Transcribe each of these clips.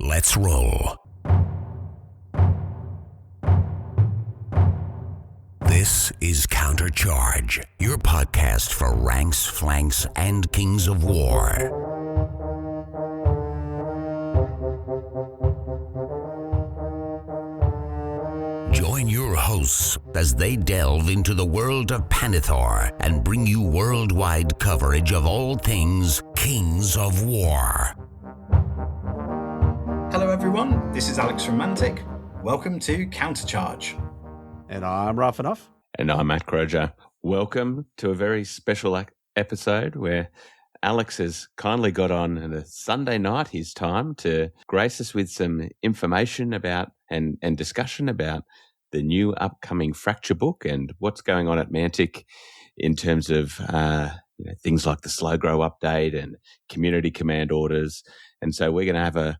Let's roll. This is Countercharge, your podcast for ranks, flanks, and kings of war. Join your hosts as they delve into the world of Panithor and bring you worldwide coverage of all things Kings of War. Hello everyone, this is Alex from Mantic. Welcome to Countercharge. And I'm Ralph Enough. And I'm Matt Croger. Welcome to a very special episode where Alex has kindly got on a Sunday night, his time, to grace us with some information about and discussion about the new upcoming Fracture book and what's going on at Mantic in terms of things like the slow grow update and community command orders. And so we're going to have a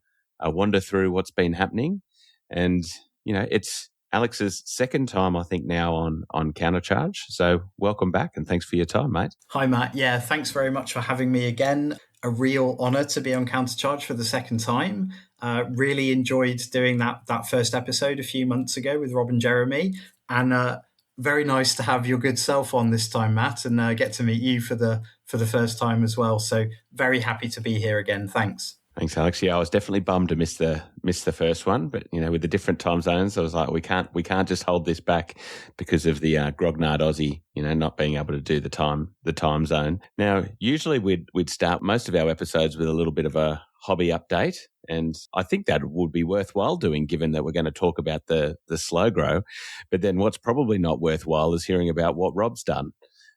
wander through what's been happening. And, it's Alex's second time, I think, now on Countercharge. So welcome back and thanks for your time, mate. Hi, Matt. Yeah, thanks very much for having me again. A real honour to be on Countercharge for the second time. Really enjoyed doing that first episode a few months ago with Rob and Jeremy. And very nice to have your good self on this time, Matt, and get to meet you for the first time as well. So very happy to be here again. Thanks. Thanks, Alex. Yeah, I was definitely bummed to miss the first one, but with the different time zones, I was like, we can't just hold this back because of the grognard Aussie, not being able to do the time zone. Now, usually we'd start most of our episodes with a little bit of a hobby update, and I think that would be worthwhile doing, given that we're going to talk about the slow grow. But then, what's probably not worthwhile is hearing about what Rob's done.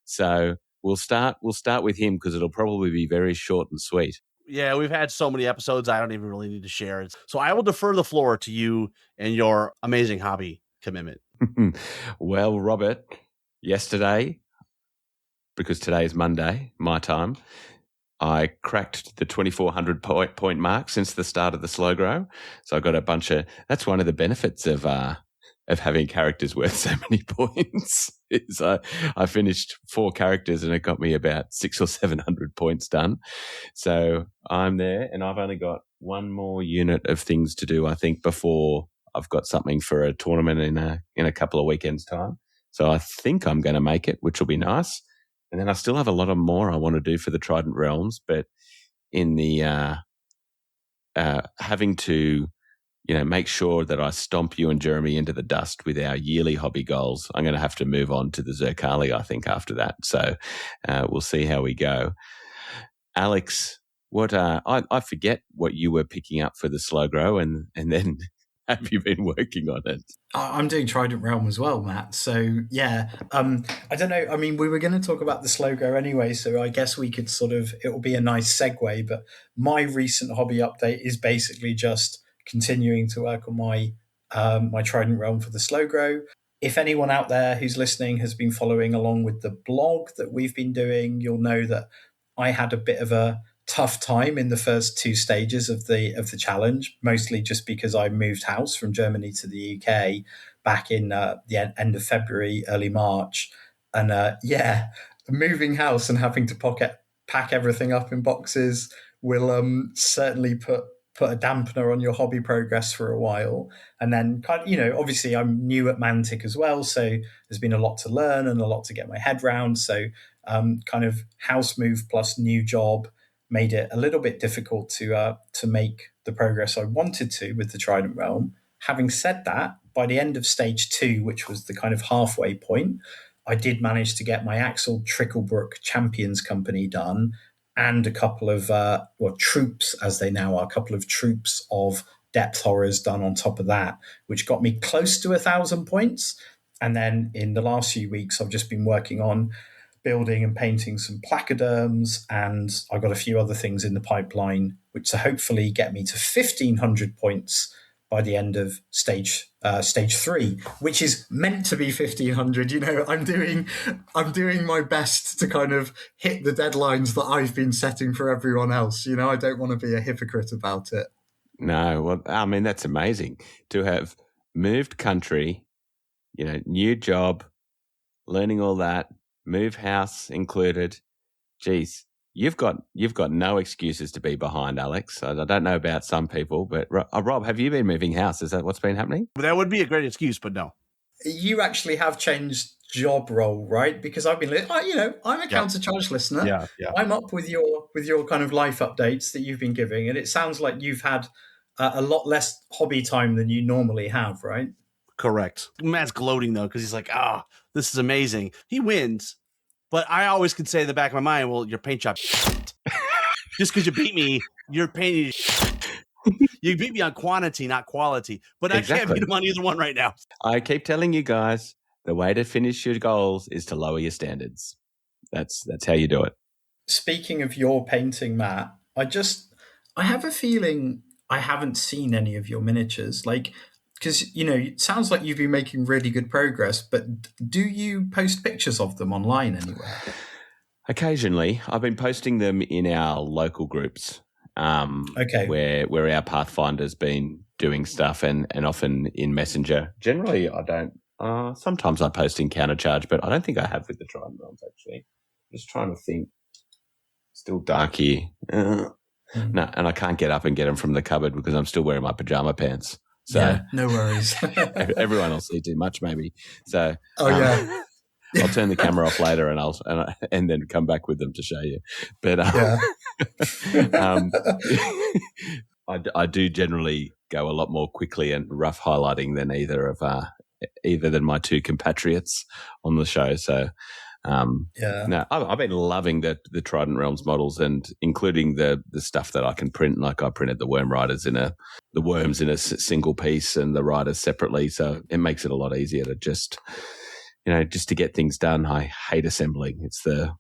So we'll start with him because it'll probably be very short and sweet. Yeah, we've had so many episodes, I don't even really need to share it. So I will defer the floor to you and your amazing hobby commitment. Well, Robert, yesterday, because today is Monday, my time, I cracked the 2,400 point mark since the start of the slow grow. So I got a bunch of, that's one of the benefits of having characters worth so many points is I finished 4 characters and it got me about 600 or 700 points done. So I'm there and I've only got one more unit of things to do, I think, before I've got something for a tournament in a couple of weekends' time. So I think I'm going to make it, which will be nice. And then I still have a lot of more I want to do for the Trident Realms, but in the having to make sure that I stomp you and Jeremy into the dust with our yearly hobby goals, I'm going to have to move on to the Zerkali, I think, after that. So we'll see how we go. Alex, what I forget what you were picking up for the slow grow, and then have you been working on it? I'm doing Trident Realm as well, Matt. So, yeah, I don't know. I mean, we were going to talk about the slow grow anyway, so I guess we could it will be a nice segue. But my recent hobby update is basically just continuing to work on my Trident Realm for the slow grow. If anyone out there who's listening has been following along with the blog that we've been doing, you'll know that I had a bit of a tough time in the first 2 stages of the challenge, mostly just because I moved house from Germany to the UK back in the end of February, early March. And moving house and having to pack everything up in boxes will certainly put a dampener on your hobby progress for a while. And then obviously I'm new at Mantic as well, so there's been a lot to learn and a lot to get my head round. So kind of house move plus new job made it a little bit difficult to make the progress I wanted to with the Trident Realm. Having said that, by the end of stage 2, which was the kind of halfway point, I did manage to get my Axel Tricklebrook Champions Company done, and a couple of troops, as they now are, a couple of troops of depth horrors done on top of that, which got me close to 1,000 points. And then in the last few weeks, I've just been working on building and painting some placoderms, and I've got a few other things in the pipeline, which will hopefully get me to 1,500 points by the end of stage 3, which is meant to be 1,500. I'm doing my best to kind of hit the deadlines that I've been setting for everyone else. I don't want to be a hypocrite about it. No, well, I mean, that's amazing to have moved country, new job, learning all that, move house included. Geez, You've got no excuses to be behind, Alex. I don't know about some people, but Rob, have you been moving house? Is that what's been happening? That would be a great excuse, but no. You actually have changed job role, right? Because I've been, I'm a countercharge listener. Yeah. I'm up with your kind of life updates that you've been giving, and it sounds like you've had a lot less hobby time than you normally have, right? Correct. Matt's gloating though because he's like, this is amazing. He wins, but I always could say in the back of my mind, well, your paint job, just because you beat me, your paint is. You beat me on quantity, not quality. But I can't beat him on either one right now. I keep telling you guys, the way to finish your goals is to lower your standards. That's how you do it. Speaking of your painting, Matt, I have a feeling I haven't seen any of your miniatures. Like, because, it sounds like you've been making really good progress, but do you post pictures of them online anywhere? Occasionally. I've been posting them in our local groups. Okay. Where our Pathfinder's been doing stuff and often in Messenger. Generally, I don't. Sometimes I post in Countercharge, but I don't think I have with the Trident Realms, actually. Just trying to think. Still dark here. No, and I can't get up and get them from the cupboard because I'm still wearing my pajama pants. So yeah, no worries. Everyone will see too much, maybe. So yeah. I'll turn the camera off later and then come back with them to show you. But I do generally go a lot more quickly and rough highlighting than either than my two compatriots on the show. So no, I've been loving the Trident Realms models and including the stuff that I can print. Like I printed the worm riders the worms in a single piece and the riders separately. So it makes it a lot easier to just to get things done. I hate assembling. It's the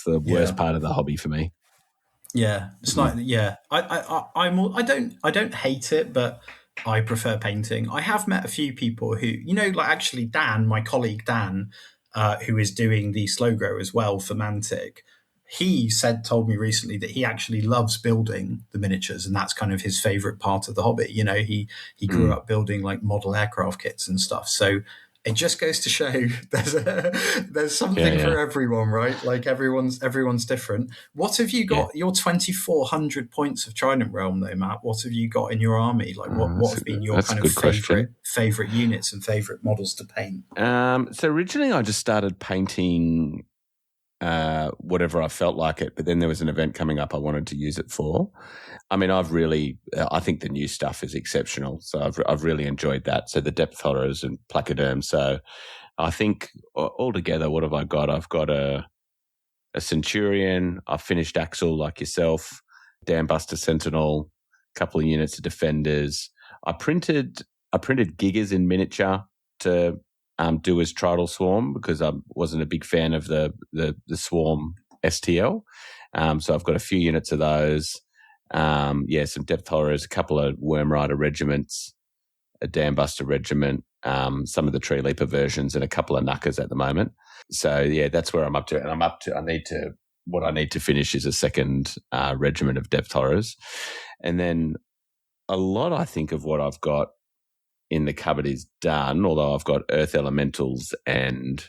worst part of the hobby for me. Yeah, it's not. Yeah, I don't hate it, but I prefer painting. I have met a few people who, like actually Dan, my colleague Dan, who is doing the slow grow as well for Mantic. He told me recently that he actually loves building the miniatures, and that's kind of his favorite part of the hobby. He grew up building like model aircraft kits and stuff. So it just goes to show there's something for everyone, right? Like everyone's different. What have you got? Your 2,400 points of Trident Realm, though, Matt. What have you got in your army? Like what have been your kind of favorite units and favorite models to paint? So originally, I just started painting whatever I felt like it, but then there was an event coming up I wanted to use it for. I mean, I think the new stuff is exceptional. So I've really enjoyed that. So the depth horrors and placoderms. So I think altogether, what have I got? I've got a Centurion. I've finished Axel like yourself, Dam Buster Sentinel, a couple of units of Defenders. I printed Gigas in miniature to do as Tridal Swarm because I wasn't a big fan of the Swarm STL. So I've got a few units of those. Some Depth Horrors, a couple of Worm Rider regiments, a Dam Buster regiment, some of the Tree Leaper versions, and a couple of Knuckers at the moment. So that's where I'm up to. And what I need to finish is a second regiment of Depth Horrors. And then a lot, I think, of what I've got in the cupboard is done, although I've got Earth Elementals and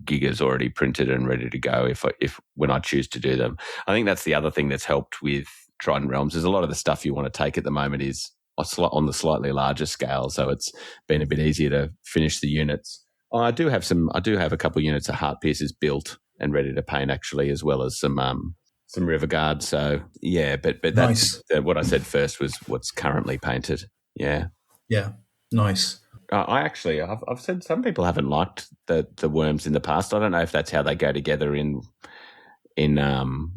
Gigas already printed and ready to go if when I choose to do them. I think that's the other thing that's helped with Trident Realms is a lot of the stuff you want to take at the moment is on the slightly larger scale, so it's been a bit easier to finish the units. I do have a couple of units of Heart Piercers built and ready to paint actually, as well as some River Guard. So but that's what I said first was what's currently painted. Yeah. Nice. I've said some people haven't liked the worms in the past. I don't know if that's how they go together in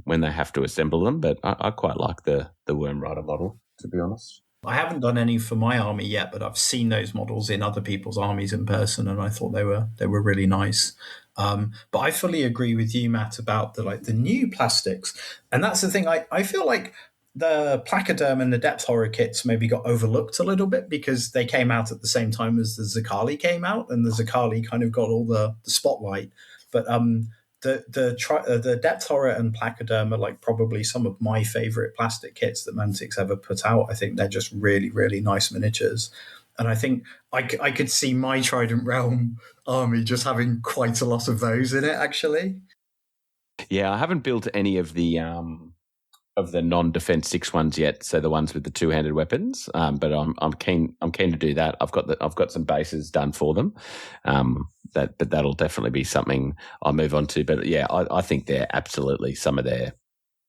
when they have to assemble them, but I quite like the Worm Rider model, to be honest. I haven't done any for my army yet, but I've seen those models in other people's armies in person, and I thought they were really nice. But I fully agree with you, Matt, about the new plastics, and that's the thing. I feel like the placoderm and the depth horror kits maybe got overlooked a little bit because they came out at the same time as the Zakali came out, and the Zakali kind of got all the spotlight. But the depth horror and placoderm are probably some of my favorite plastic kits that Mantic's ever put out. I think they're just really, really nice miniatures. And I think I could see my Trident Realm army just having quite a lot of those in it, actually. Yeah, I haven't built any of the non-defense 6 ones yet, so the ones with the two-handed weapons. But I'm keen to do that. I've got some bases done for them. But that'll definitely be something I'll move on to. But yeah, I think they're absolutely some of their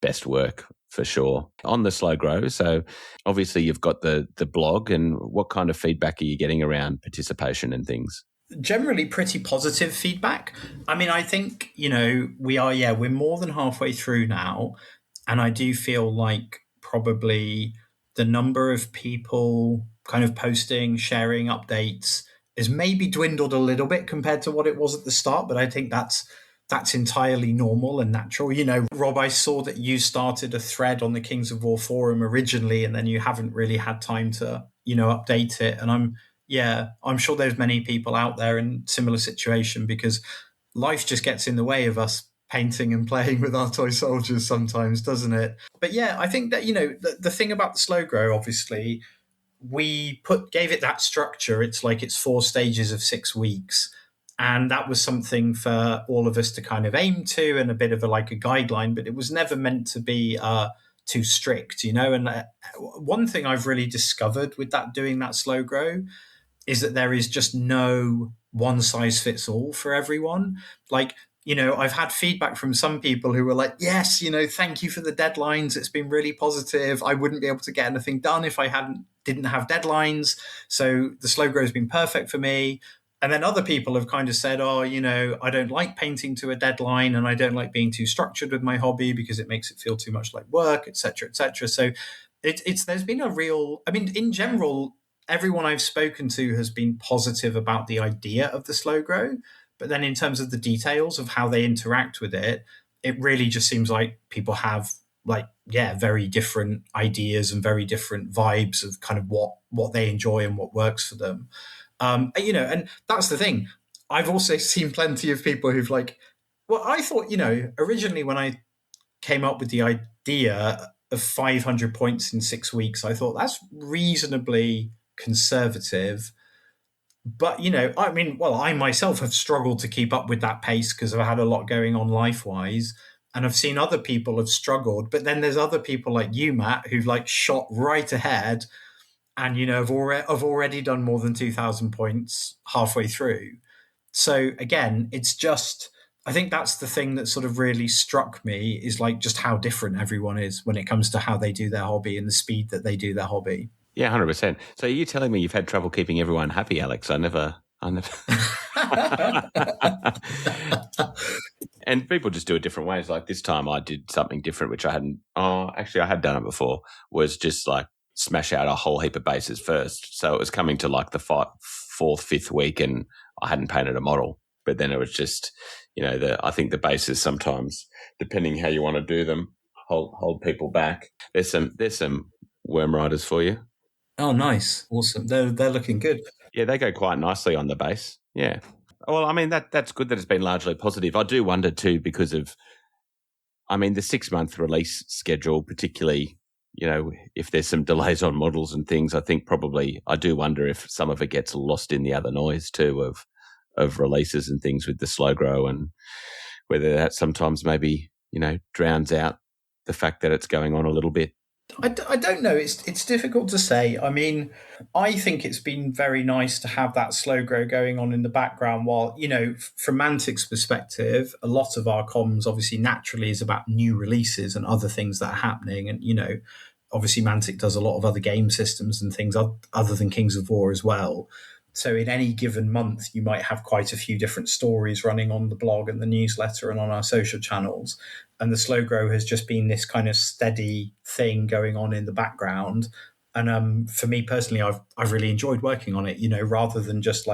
best work for sure on the slow grow. So obviously you've got the blog, and what kind of feedback are you getting around participation and things? Generally pretty positive feedback. I mean, I think, we're more than halfway through now. And I do feel like probably the number of people kind of posting, sharing updates is maybe dwindled a little bit compared to what it was at the start. But I think that's entirely normal and natural. Rob, I saw that you started a thread on the Kings of War forum originally, and then you haven't really had time to, update it. And I'm sure there's many people out there in similar situation, because life just gets in the way of us painting and playing with our toy soldiers sometimes, doesn't it? But yeah, I think that, the thing about the slow grow, obviously, we gave it that structure. It's like it's 4 stages of 6 weeks. And that was something for all of us to kind of aim to, and a bit of a guideline, but it was never meant to be too strict, And one thing I've really discovered with doing that slow grow is that there is just no one size fits all for everyone. I've had feedback from some people who were like, yes, thank you for the deadlines. It's been really positive. I wouldn't be able to get anything done if I didn't have deadlines. So the slow grow has been perfect for me. And then other people have kind of said, oh, I don't like painting to a deadline, and I don't like being too structured with my hobby because it makes it feel too much like work, et cetera, et cetera. So there's been in general, everyone I've spoken to has been positive about the idea of the slow grow. But then in terms of the details of how they interact with it, it really just seems like people have very different ideas and very different vibes of kind of what they enjoy and what works for them. And that's the thing. I've also seen plenty of people who've I thought, originally when I came up with the idea of 500 points in 6 weeks, I thought that's reasonably conservative. But, I myself have struggled to keep up with that pace because I've had a lot going on life-wise. And I've seen other people have struggled. But then there's other people like you, Matt, who've shot right ahead and, have already done more than 2,000 points halfway through. So again, it's just, I think that's the thing that sort of really struck me, is just how different everyone is when it comes to how they do their hobby and the speed that they do their hobby. Yeah, 100%. So are you telling me you've had trouble keeping everyone happy, Alex? I never. And people just do it different ways. Like this time I did something different, which I hadn't. Oh, actually, I had done it before, was just smash out a whole heap of bases first. So it was coming to the 4th, 5th week, and I hadn't painted a model. But then it was just, I think the bases sometimes, depending how you want to do them, hold people back. There's some worm riders for you. Oh, nice. Awesome. They're looking good. Yeah, they go quite nicely on the base. Yeah. Well, I mean, that's good that it's been largely positive. I do wonder too, because of, the 6-month release schedule, particularly, if there's some delays on models and things, I think probably I do wonder if some of it gets lost in the other noise too of releases and things with the slow grow, and whether that sometimes maybe, drowns out the fact that it's going on a little bit. I don't know. It's difficult to say. I think it's been very nice to have that slow grow going on in the background while, from Mantic's perspective, a lot of our comms obviously naturally is about new releases and other things that are happening. And, obviously Mantic does a lot of other game systems and things other than Kings of War as well. So in any given month, you might have quite a few different stories running on the blog and the newsletter and on our social channels. And the slow grow has just been this kind of steady thing going on in the background. And for me personally, I've really enjoyed working on it, rather than just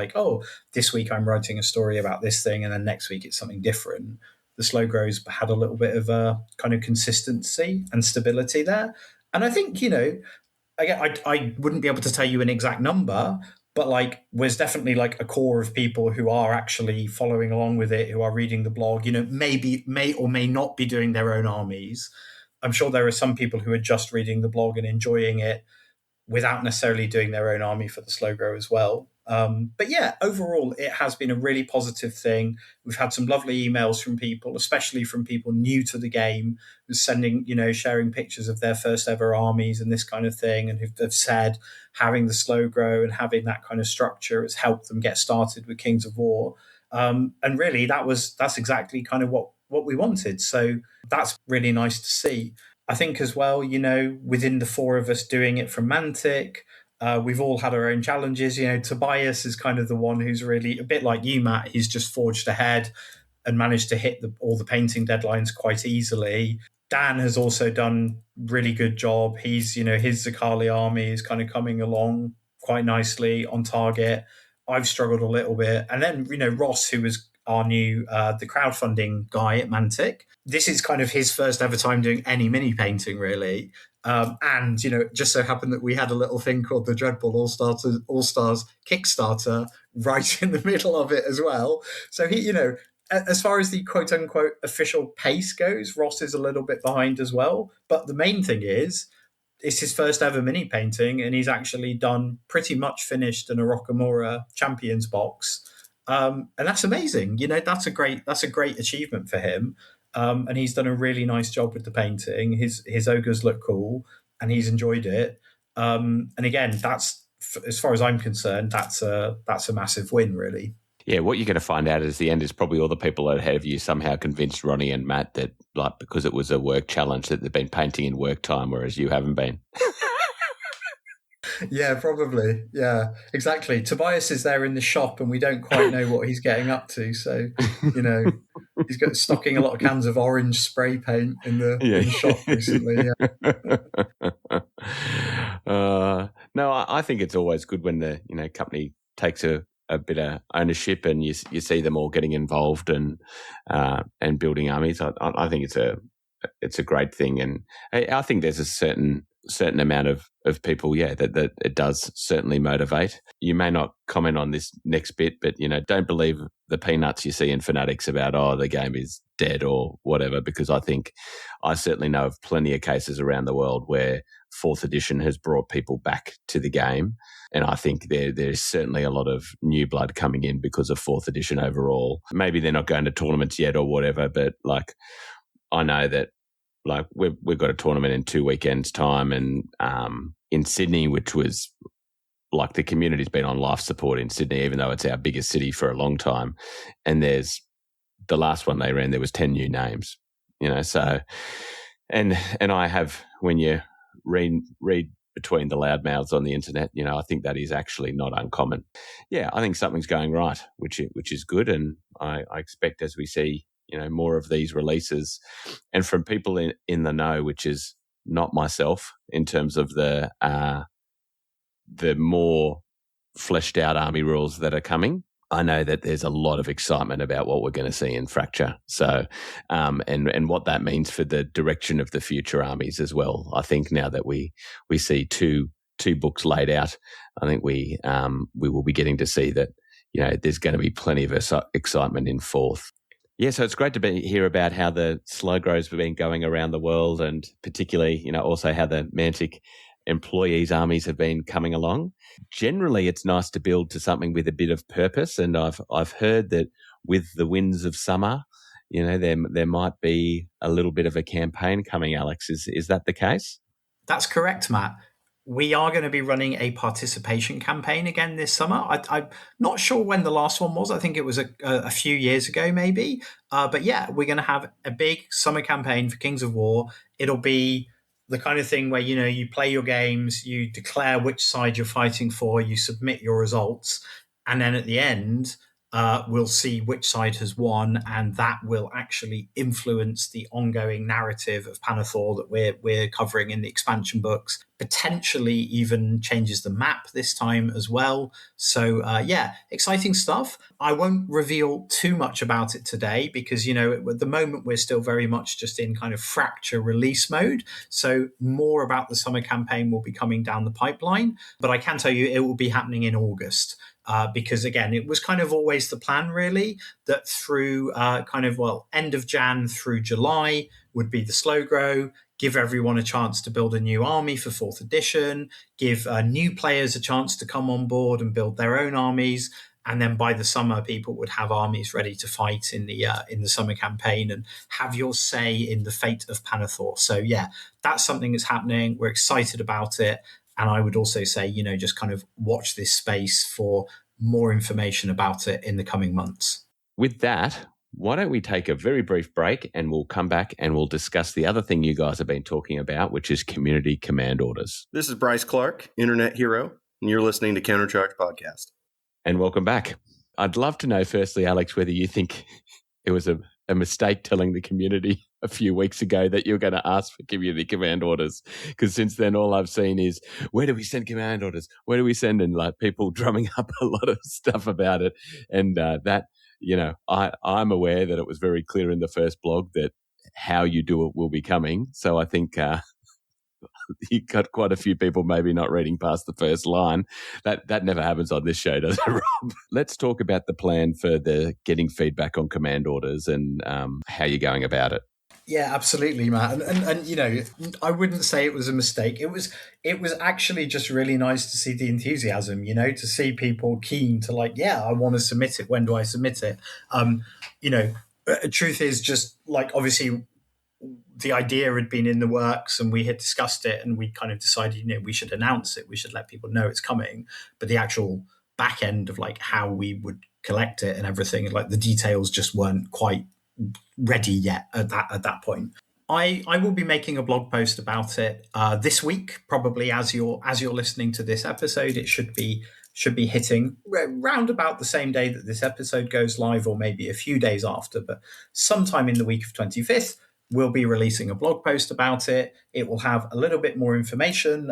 this week I'm writing a story about this thing and then next week it's something different. The slow grow's had a little bit of a kind of consistency and stability there. And I think, I wouldn't be able to tell you an exact number, but there's definitely a core of people who are actually following along with it, who are reading the blog, may or may not be doing their own armies. I'm sure there are some people who are just reading the blog and enjoying it without necessarily doing their own army for the slow grow as well. But yeah, overall, it has been a really positive thing. We've had some lovely emails from people, especially from people new to the game, who's sending, sharing pictures of their first ever armies and this kind of thing, and who've said having the slow grow and having that kind of structure has helped them get started with Kings of War. And really, that's exactly kind of what we wanted. So that's really nice to see. I think as well, within the four of us doing it from Mantic, we've all had our own challenges. Tobias is kind of the one who's really a bit like you, Matt. He's just forged ahead and managed to hit all the painting deadlines quite easily. Dan has also done really good job. He's, his Zakali army is kind of coming along quite nicely on target. I've struggled a little bit. And then, Ross, who was our new, the crowdfunding guy at Mantic. This is kind of his first ever time doing any mini painting, really. And, it just so happened that we had a little thing called the Dreadball All Stars Kickstarter right in the middle of it as well. So he, as far as the quote unquote official pace goes, Ross is a little bit behind as well. But the main thing is, it's his first ever mini painting, and he's actually done pretty much finished an Orokamura Champions box. And that's amazing. That's a great achievement for him. And he's done a really nice job with the painting. His ogres look cool, and he's enjoyed it. And again, that's, as far as I'm concerned, that's a massive win, really. Yeah, what you're going to find out at the end is probably all the people ahead of you somehow convinced Ronnie and Matt that, like, because it was a work challenge, that they've been painting in work time, whereas you haven't been. Yeah, probably. Yeah, exactly. Tobias is there in the shop, and we don't quite know what he's getting up to. So, he's got stocking a lot of cans of orange spray paint in the shop recently. Yeah. No, I think it's always good when the company takes a bit of ownership, and you see them all getting involved and building armies. I think it's a great thing, and I think there's a certain amount of people, that it does certainly motivate. You may not comment on this next bit, but don't believe the peanuts you see in Fanatics about the game is dead or whatever, because I certainly know of plenty of cases around the world where 4th edition has brought people back to the game. And I think there's certainly a lot of new blood coming in because of 4th edition overall. Maybe they're not going to tournaments yet or whatever, but I know that we've got a tournament in 2 weekends' time, and in Sydney, which was the community's been on life support in Sydney, even though it's our biggest city for a long time. And there's the last one they ran, there was 10 new names, so, and I have, when you read between the loud mouths on the internet, I think that is actually not uncommon. Yeah, I think something's going right, which is good. And I expect, as we see, more of these releases, and from people in the know, which is not myself, in terms of the more fleshed out army rules that are coming. I know that there's a lot of excitement about what we're going to see in Fracture. So, and what that means for the direction of the future armies as well. I think now that we see two books laid out, I think we will be getting to see that, there's going to be plenty of excitement in 4th. Yeah, so it's great to hear about how the slow grows have been going around the world, and particularly, also how the Mantic employees' armies have been coming along. Generally, it's nice to build to something with a bit of purpose, and I've heard that with the winds of summer, there might be a little bit of a campaign coming. Alex, is that the case? That's correct, Matt. We are going to be running a participation campaign again this summer. I'm not sure when the last one was. I think it was a few years ago, maybe. But yeah, we're going to have a big summer campaign for Kings of War. It'll be the kind of thing where, you play your games, you declare which side you're fighting for, you submit your results, and then at the end, we'll see which side has won, and that will actually influence the ongoing narrative of Panathor that we're covering in the expansion books. Potentially even changes the map this time as well. So exciting stuff. I won't reveal too much about it today because, at the moment we're still very much just in kind of Fracture release mode. So more about the summer campaign will be coming down the pipeline, but I can tell you it will be happening in August. Because again, it was kind of always the plan, really, that through end of Jan through July would be the slow grow. give everyone a chance to build a new army for 4th edition, give new players a chance to come on board and build their own armies. And then by the summer, people would have armies ready to fight in the summer campaign and have your say in the fate of Panethor. So yeah, that's something that's happening. We're excited about it. And I would also say, just kind of watch this space for more information about it in the coming months. With that, why don't we take a very brief break and we'll come back and we'll discuss the other thing you guys have been talking about, which is community command orders. This is Bryce Clark, Internet Hero, and you're listening to Countercharge Podcast. And welcome back. I'd love to know, firstly, Alex, whether you think it was a mistake telling the community a few weeks ago that you're going to ask for community command orders. Because since then, all I've seen is, where do we send command orders? Where do we send? And like people drumming up a lot of stuff about it. And that, I'm aware that it was very clear in the first blog that how you do it will be coming. So I think you got quite a few people maybe not reading past the first line. That never happens on this show, does it, Rob? Let's talk about the plan for the getting feedback on command orders and how you're going about it. Yeah, absolutely, Matt. And I wouldn't say it was a mistake. It was actually just really nice to see the enthusiasm, to see people keen to I want to submit it. When do I submit it? Truth is just obviously the idea had been in the works and we had discussed it and we kind of decided, we should announce it. We should let people know it's coming. But the actual back end of how we would collect it and everything, the details just weren't quite ready yet at that point. I will be making a blog post about it this week, probably as you're listening to this episode. It should be hitting round about the same day that this episode goes live, or maybe a few days after, but sometime in the week of 25th. We'll be releasing a blog post about it. It will have a little bit more information.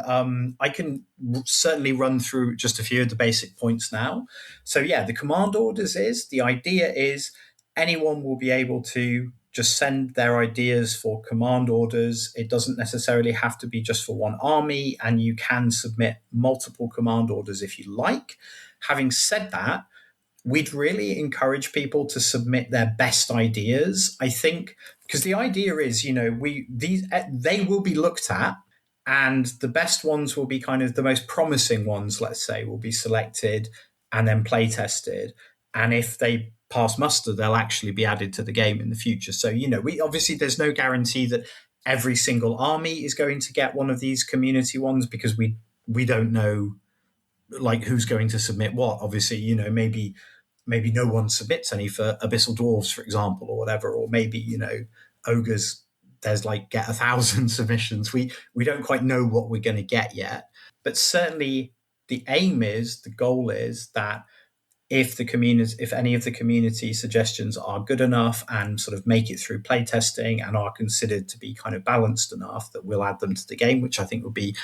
I can certainly run through just a few of the basic points now. So yeah, the command orders the idea is anyone will be able to just send their ideas for command orders. It doesn't necessarily have to be just for one army, and you can submit multiple command orders if you like. Having said that, we'd really encourage people to submit their best ideas, I think, because the idea is, they will be looked at, and the best ones will be kind of the most promising ones, let's say, will be selected and then play tested. And if they pass muster, they'll actually be added to the game in the future. So, we obviously, there's no guarantee that every single army is going to get one of these community ones, because we don't know who's going to submit what. Obviously, maybe no one submits any for Abyssal Dwarves, for example, or whatever, or maybe, Ogres, there's get 1,000 submissions. We don't quite know what we're going to get yet, but certainly the goal is that if any of the community suggestions are good enough and sort of make it through playtesting and are considered to be kind of balanced enough, that we'll add them to the game, which I think would be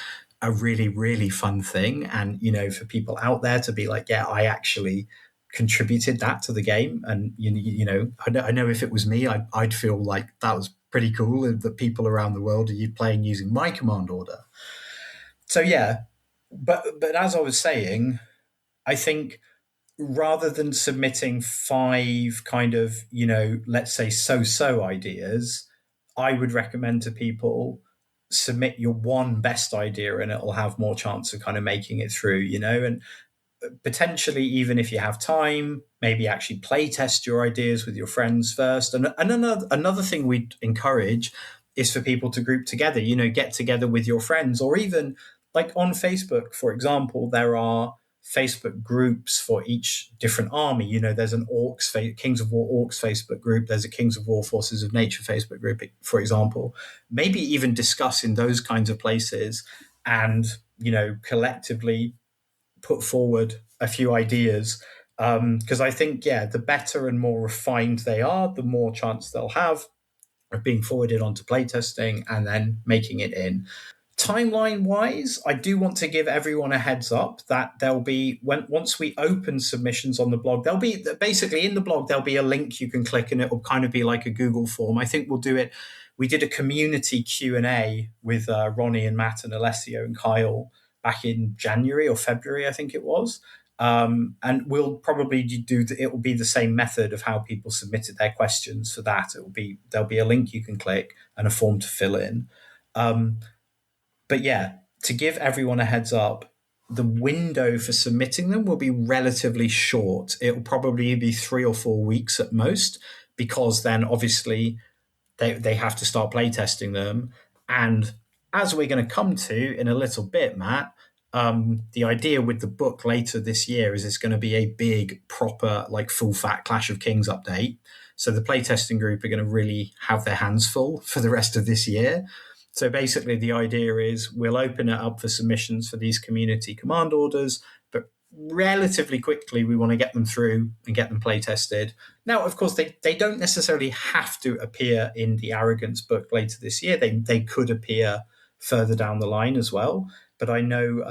a really, really fun thing. And, for people out there to be yeah, I actually contributed that to the game. And, I know if it was me, I'd feel like that was pretty cool that people around the world are playing using my command order. So, yeah, but as I was saying, I think rather than submitting 5 kind of, let's say so-so ideas, I would recommend to people submit your one best idea and it'll have more chance of kind of making it through, and potentially, even if you have time, maybe actually play test your ideas with your friends first. And another thing we'd encourage is for people to group together, get together with your friends, or even on Facebook, for example, there are Facebook groups for each different army. There's an Kings of War Orcs Facebook group. There's a Kings of War Forces of Nature Facebook group, for example. Maybe even discuss in those kinds of places and, collectively put forward a few ideas. Because I think, the better and more refined they are, the more chance they'll have of being forwarded onto playtesting and then making it in. Timeline wise, I do want to give everyone a heads up that there'll be, once we open submissions on the blog, there'll be basically in the blog, there'll be a link you can click and it will kind of be like a Google form. I think we'll do it. We did a community Q&A with Ronnie and Matt and Alessio and Kyle back in January or February, I think it was. And we'll probably it will be the same method of how people submitted their questions for that. There'll be a link you can click and a form to fill in. But yeah, to give everyone a heads up, the window for submitting them will be relatively short. It will probably be 3 or 4 weeks at most, because then obviously they have to start playtesting them. And as we're going to come to in a little bit, Matt, the idea with the book later this year is it's going to be a big, proper, like full fat Clash of Kings update. So the playtesting group are going to really have their hands full for the rest of this year. So basically, the idea is we'll open it up for submissions for these community command orders, but relatively quickly we want to get them through and get them play tested. Now, of course, they don't necessarily have to appear in the Arrogance book later this year. They could appear further down the line as well. But I know,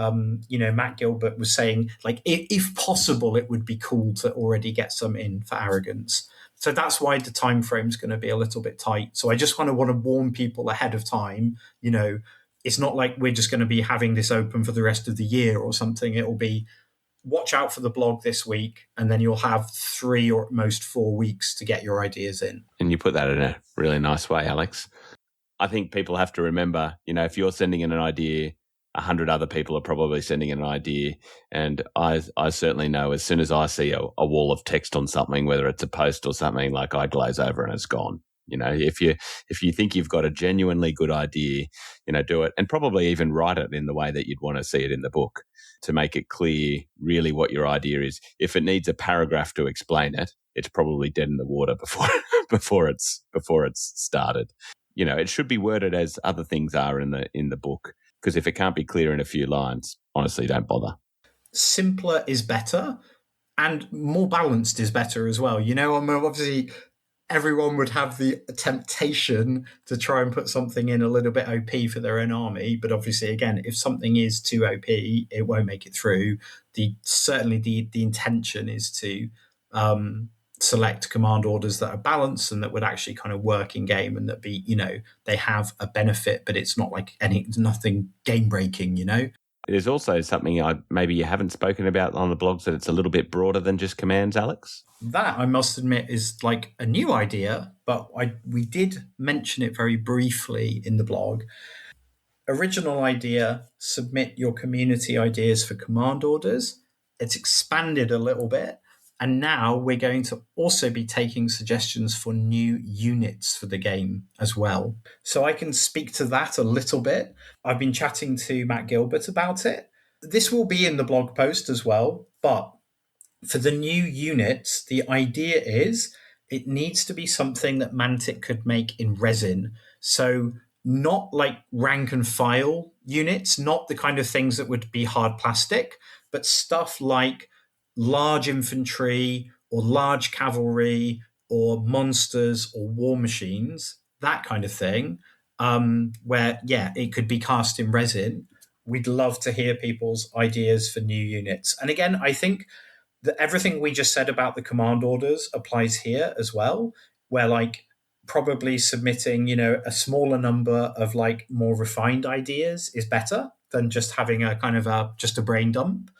Matt Gilbert was saying, like, if possible, it would be cool to already get some in for Arrogance. So that's why the time frame is going to be a little bit tight. So I just want to warn people ahead of time. It's not like we're just going to be having this open for the rest of the year or something. It will be watch out for the blog this week, and then you'll have 3 or at most 4 weeks to get your ideas in. And you put that in a really nice way, Alex. I think people have to remember, if you're sending in an idea, 100 other people are probably sending in an idea. And I certainly know as soon as I see a wall of text on something, whether it's a post or something, like I glaze over and it's gone. If you think you've got a genuinely good idea, do it, and probably even write it in the way that you'd want to see it in the book to make it clear really what your idea is. If it needs a paragraph to explain it, it's probably dead in the water before it's started. It should be worded as other things are in the book, because if it can't be clear in a few lines, honestly, don't bother. Simpler is better, and more balanced is better as well. Obviously everyone would have the temptation to try and put something in a little bit OP for their own army. But obviously, again, if something is too OP, it won't make it through. Certainly the intention is to select command orders that are balanced and that would actually kind of work in game, and that be, they have a benefit, but it's not like nothing game breaking, There's also something maybe you haven't spoken about on the blogs, that it's a little bit broader than just commands, Alex. That, I must admit, is like a new idea, but we did mention it very briefly in the blog. Original idea, submit your community ideas for command orders. It's expanded a little bit. And now we're going to also be taking suggestions for new units for the game as well. So I can speak to that a little bit. I've been chatting to Matt Gilbert about it. This will be in the blog post as well. But for the new units, the idea is it needs to be something that Mantic could make in resin. So not like rank and file units, not the kind of things that would be hard plastic, but stuff like large infantry or large cavalry or monsters or war machines, that kind of thing, where, it could be cast in resin. We'd love to hear people's ideas for new units. And again, I think that everything we just said about the command orders applies here as well, where probably submitting, a smaller number of more refined ideas is better than just having a kind of just a brain dump.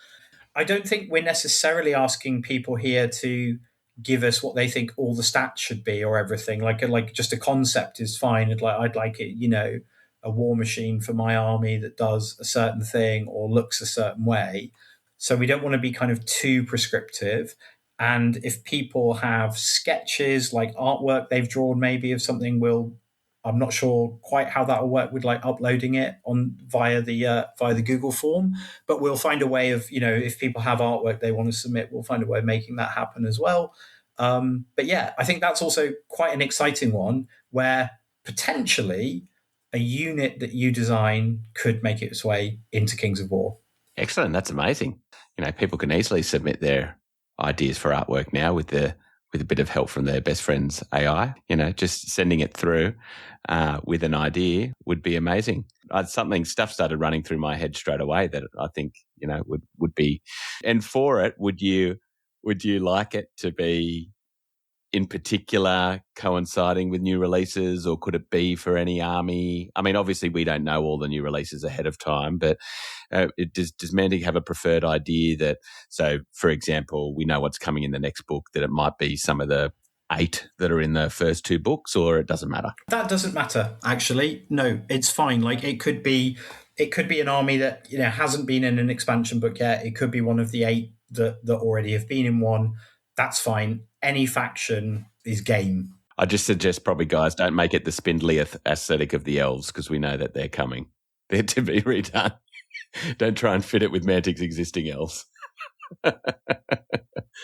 I don't think we're necessarily asking people here to give us what they think all the stats should be or everything. Like just a concept is fine. I'd like it, a war machine for my army that does a certain thing or looks a certain way. So we don't want to be kind of too prescriptive. And if people have sketches, like artwork they've drawn maybe of something, I'm not sure quite how that will work with uploading it on via the Google form, but we'll find a way of, if people have artwork they want to submit, we'll find a way of making that happen as well. But yeah, I think that's also quite an exciting one, where potentially a unit that you design could make its way into Kings of War. Excellent. That's amazing. People can easily submit their ideas for artwork now with a bit of help from their best friend's AI. Just sending it through with an idea would be amazing. Stuff started running through my head straight away that I think would be. And for it, would you like it to be in particular coinciding with new releases, or could it be for any army? I mean, obviously we don't know all the new releases ahead of time, but does Mantic have a preferred idea that, so for example, we know what's coming in the next book, that it might be some of the 8 that are in the first 2 books, or it doesn't matter? That doesn't matter, actually. No, it's fine. Like it could be an army that hasn't been in an expansion book yet. It could be one of the 8 that already have been in one. That's fine. Any faction is game. I just suggest probably, guys, don't make it the spindly aesthetic of the elves, because we know that they're coming. They're to be redone. Don't try and fit it with Mantic's existing elves.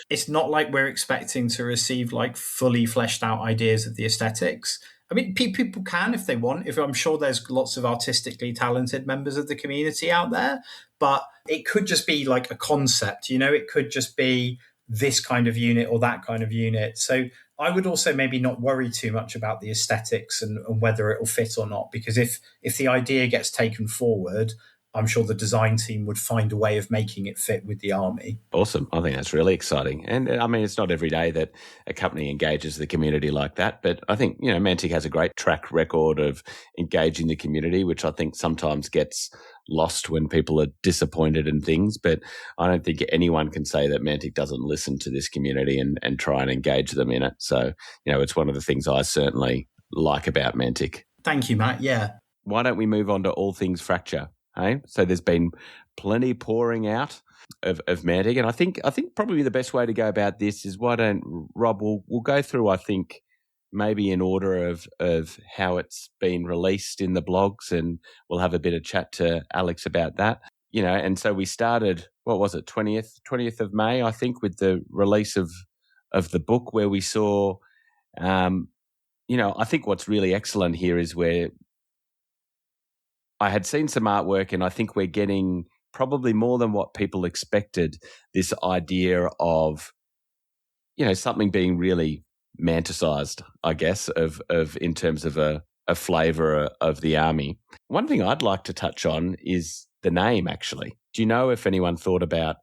It's not like we're expecting to receive like fully fleshed out ideas of the aesthetics. I mean, people can if they want. If I'm sure there's lots of artistically talented members of the community out there, but it could just be like a concept. It could just be this kind of unit or that kind of unit. So I would also maybe not worry too much about the aesthetics and whether it will fit or not, because if the idea gets taken forward, I'm sure the design team would find a way of making it fit with the army. Awesome. I think that's really exciting. And I mean, it's not every day that a company engages the community like that, but I think, Mantic has a great track record of engaging the community, which I think sometimes gets lost when people are disappointed in things. But I don't think anyone can say that Mantic doesn't listen to this community and try and engage them in it. So, it's one of the things I certainly like about Mantic. Thank you, Matt. Yeah. Why don't we move on to all things Fracture? Hey? So there's been plenty pouring out of Mantic, and I think probably the best way to go about this is, why don't Rob, we'll go through, I think, maybe in order of how it's been released in the blogs, and we'll have a bit of chat to Alex about that. And so we started, what was it, 20th of May, I think, with the release of the book, where we saw, I think what's really excellent here is where I had seen some artwork, and I think we're getting probably more than what people expected, this idea of, something being really manticized, I guess, of in terms of a flavour of the army. One thing I'd like to touch on is the name, actually. Do you know if anyone thought about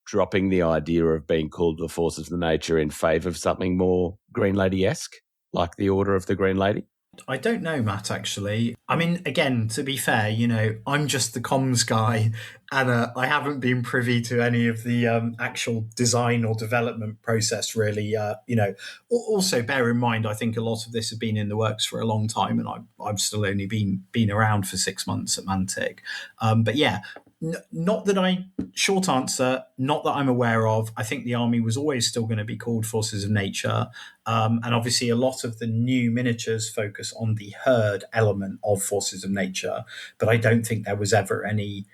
dropping the idea of being called the Forces of Nature in favour of something more Green Lady-esque, like the Order of the Green Lady? I don't know, Matt, actually. I mean, again, to be fair, I'm just the comms guy, and I haven't been privy to any of the actual design or development process, really. Also, bear in mind, I think a lot of this has been in the works for a long time, and I've still only been around for 6 months at Mantic. But yeah, not that short answer, not that I'm aware of. I think the army was always still going to be called Forces of Nature. And obviously a lot of the new miniatures focus on the herd element of Forces of Nature, but I don't think there was ever any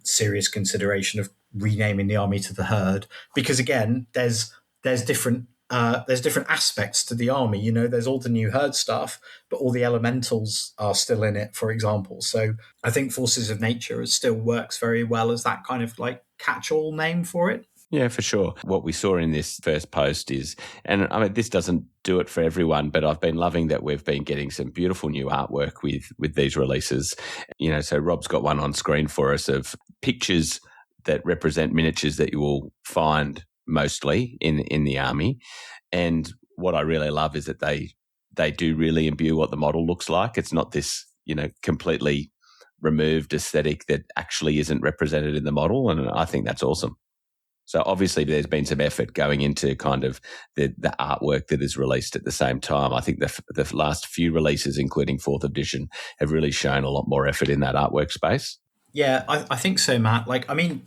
serious consideration of renaming the army to the herd, because again, there's different aspects to the army. There's all the new herd stuff, but all the elementals are still in it, for example. So I think Forces of Nature still works very well as that kind of like catch-all name for it. Yeah, for sure. What we saw in this first post is, and I mean, this doesn't do it for everyone, but I've been loving that we've been getting some beautiful new artwork with these releases. So Rob's got one on screen for us of pictures that represent miniatures that you will find mostly in the army. And what I really love is that they do really imbue what the model looks like. It's not this, completely removed aesthetic that actually isn't represented in the model. And I think that's awesome. So obviously there's been some effort going into kind of the artwork that is released at the same time. I think the last few releases, including 4th edition, have really shown a lot more effort in that artwork space. Yeah, I think so, Matt. Like, I mean,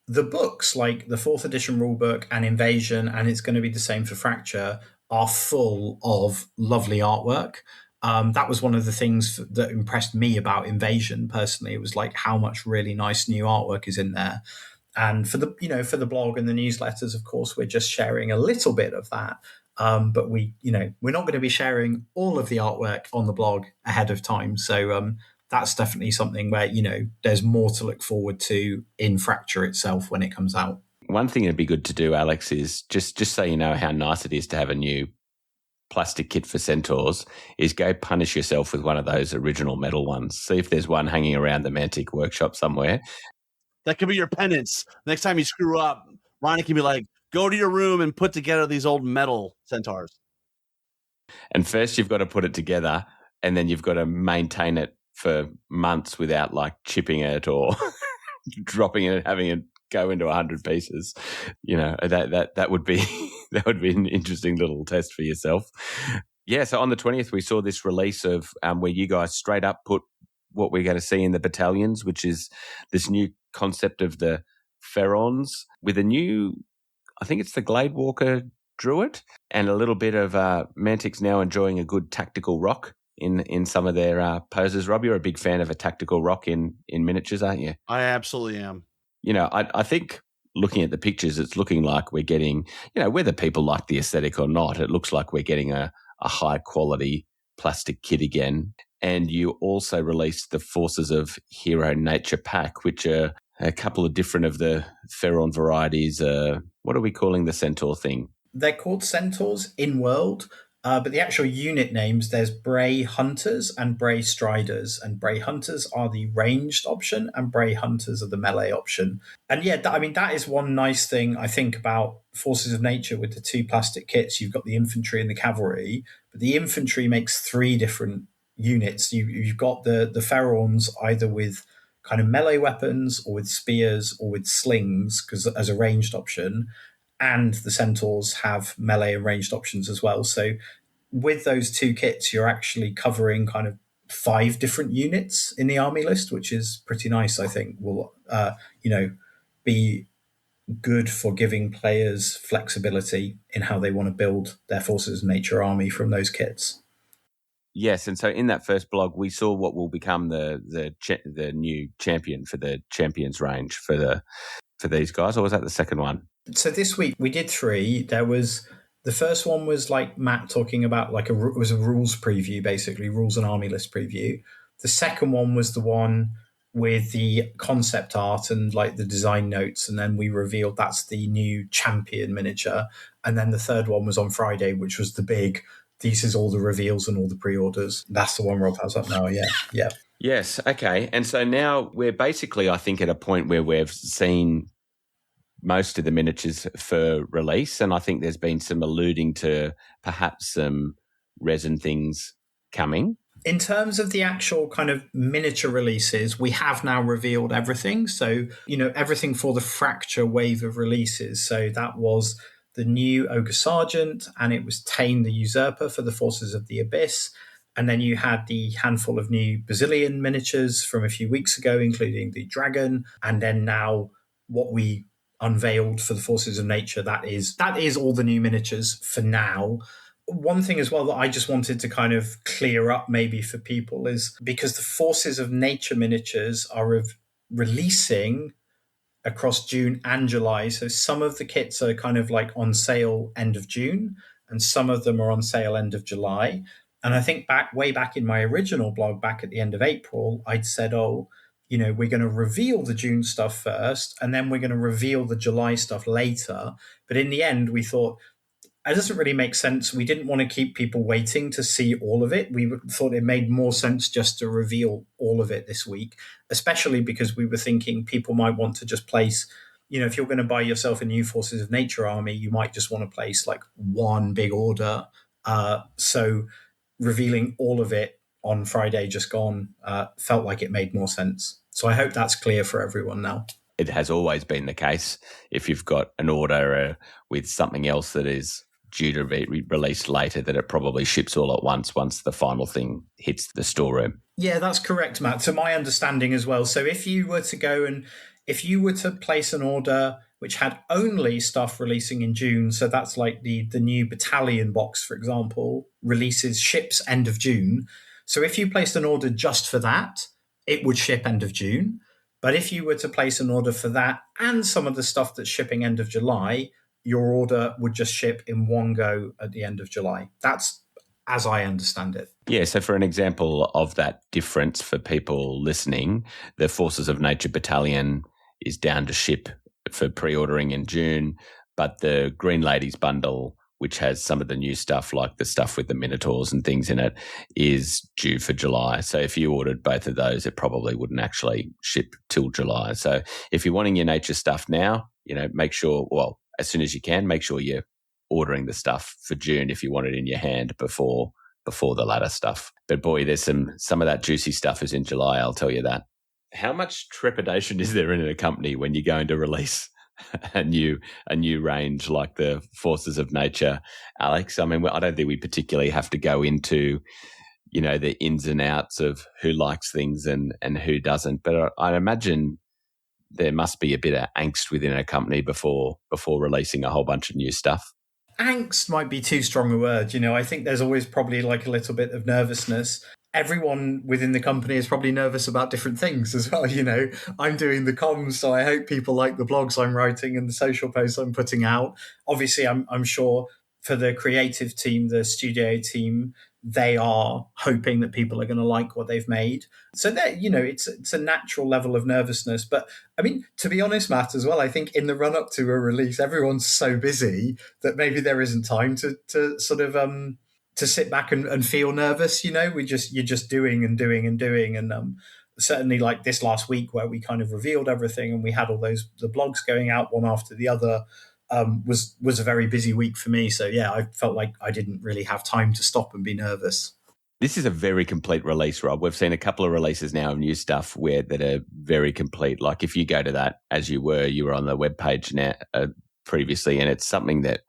the books, like the 4th edition rulebook and Invasion, and it's going to be the same for Fracture, are full of lovely artwork. That was one of the things that impressed me about Invasion personally. It was like how much really nice new artwork is in there. And for the blog and the newsletters, of course, we're just sharing a little bit of that. But we're not going to be sharing all of the artwork on the blog ahead of time. So that's definitely something where, there's more to look forward to in Fracture itself when it comes out. One thing it'd be good to do, Alex, is just so you know how nice it is to have a new plastic kit for Centaurs, is go punish yourself with one of those original metal ones. See if there's one hanging around the Mantic workshop somewhere. That could be your penance. Next time you screw up, Ronnie can be like, go to your room and put together these old metal Centaurs. And first you've got to put it together, and then you've got to maintain it for months without like chipping it or dropping it and having it go into 100 pieces. That would be that would be an interesting little test for yourself. Yeah, so on the 20th, we saw this release of where you guys straight up put what we're going to see in the battalions, which is this new concept of the Pharaons with a new, I think it's the Gladewalker Druid, and a little bit of Mantic's now enjoying a good tactical rock in some of their poses. Rob, you're a big fan of a tactical rock in miniatures, aren't you? I absolutely am. You know, I think looking at the pictures, it's looking like we're getting, you know, whether people like the aesthetic or not, it looks like we're getting a high quality plastic kit again. And you also released the Forces of Hero Nature pack, which are a couple of different of the Pharaon varieties. What are we calling the centaur thing? They're called centaurs in world, but the actual unit names, there's Bray Hunters and Bray Striders, and Bray Hunters are the ranged option and Bray Hunters are the melee option. And yeah, that is one nice thing I think about Forces of Nature with the two plastic kits. You've got the infantry and the cavalry, but the infantry makes three different units. You've got the Pharaons either with kind of melee weapons or with spears or with slings because as a ranged option, and the centaurs have melee and ranged options as well. So with those two kits, you're actually covering kind of 5 different units in the army list, which is pretty nice. I think will be good for giving players flexibility in how they want to build their Forces of Nature army from those kits. Yes, and so in that first blog, we saw what will become the new champion for the champions range for these guys, or was that the second one? So this week we did 3. There was the first one was like Matt talking about it was a rules preview, basically rules and army list preview. The second one was the one with the concept art and like the design notes, and then we revealed that's the new champion miniature. And then the third one was on Friday, which was the big. This is all the reveals and all the pre-orders. That's the one Rob has up now. Yeah. Yes. Okay. And so now we're basically, I think, at a point where we've seen most of the miniatures for release, and I think there's been some alluding to perhaps some resin things coming. In terms of the actual kind of miniature releases, we have now revealed everything. So, everything for the Fracture wave of releases. So that was the new Ogre Sergeant, and it was Tane the Usurper for the Forces of the Abyss. And then you had the handful of new Basilian miniatures from a few weeks ago, including the Dragon. And then now what we unveiled for the Forces of Nature, that is all the new miniatures for now. One thing as well that I just wanted to kind of clear up maybe for people is because the Forces of Nature miniatures are releasing across June and July. So some of the kits are kind of like on sale end of June and some of them are on sale end of July. And I think way back in my original blog, back at the end of April, I'd said, we're going to reveal the June stuff first, and then we're going to reveal the July stuff later. But in the end, we thought, it doesn't really make sense. We didn't want to keep people waiting to see all of it. We thought it made more sense just to reveal all of it this week, especially because we were thinking people might want to just place, if you're going to buy yourself a new Forces of Nature army, you might just want to place like one big order. So revealing all of it on Friday just gone felt like it made more sense. So I hope that's clear for everyone now. It has always been the case. If you've got an order with something else that is due to be released later, that it probably ships all at once the final thing hits the storeroom. Yeah, that's correct, Matt. To my understanding as well. So if you were to place an order which had only stuff releasing in June, so that's like the new battalion box, for example, ships end of June. So if you placed an order just for that, it would ship end of June. But if you were to place an order for that and some of the stuff that's shipping end of July, your order would just ship in one go at the end of July. That's as I understand it. Yeah, so for an example of that difference for people listening, the Forces of Nature Battalion is down to ship for pre-ordering in June, but the Green Ladies bundle, which has some of the new stuff like the stuff with the Minotaurs and things in it, is due for July. So if you ordered both of those, it probably wouldn't actually ship till July. So if you're wanting your nature stuff now, make sure, as soon as you can, make sure you're ordering the stuff for June if you want it in your hand before the latter stuff. But boy, there's some of that juicy stuff is in July, I'll tell you that. How much trepidation is there in a company when you're going to release a new range like the Forces of Nature, Alex. I mean, I don't think we particularly have to go into, the ins and outs of who likes things and who doesn't. But I imagine there must be a bit of angst within a company before releasing a whole bunch of new stuff. Angst might be too strong a word. I think there's always probably like a little bit of nervousness. Everyone within the company is probably nervous about different things as well. I'm doing the comms, so I hope people like the blogs I'm writing and the social posts I'm putting out. Obviously, I'm sure for the creative team, the studio team, they are hoping that people are going to like what they've made. So that, it's a natural level of nervousness. But I mean, to be honest, Matt, as well, I think in the run up to a release, everyone's so busy that maybe there isn't time to sort of to sit back and feel nervous. You're just doing and doing and doing. And certainly like this last week where we kind of revealed everything and we had all the blogs going out one after the other, was a very busy week for me. So yeah, I felt like I didn't really have time to stop and be nervous. This is a very complete release, Rob. We've seen a couple of releases now of new stuff that are very complete. Like if you go to that, as you were on the webpage now previously, and it's something that,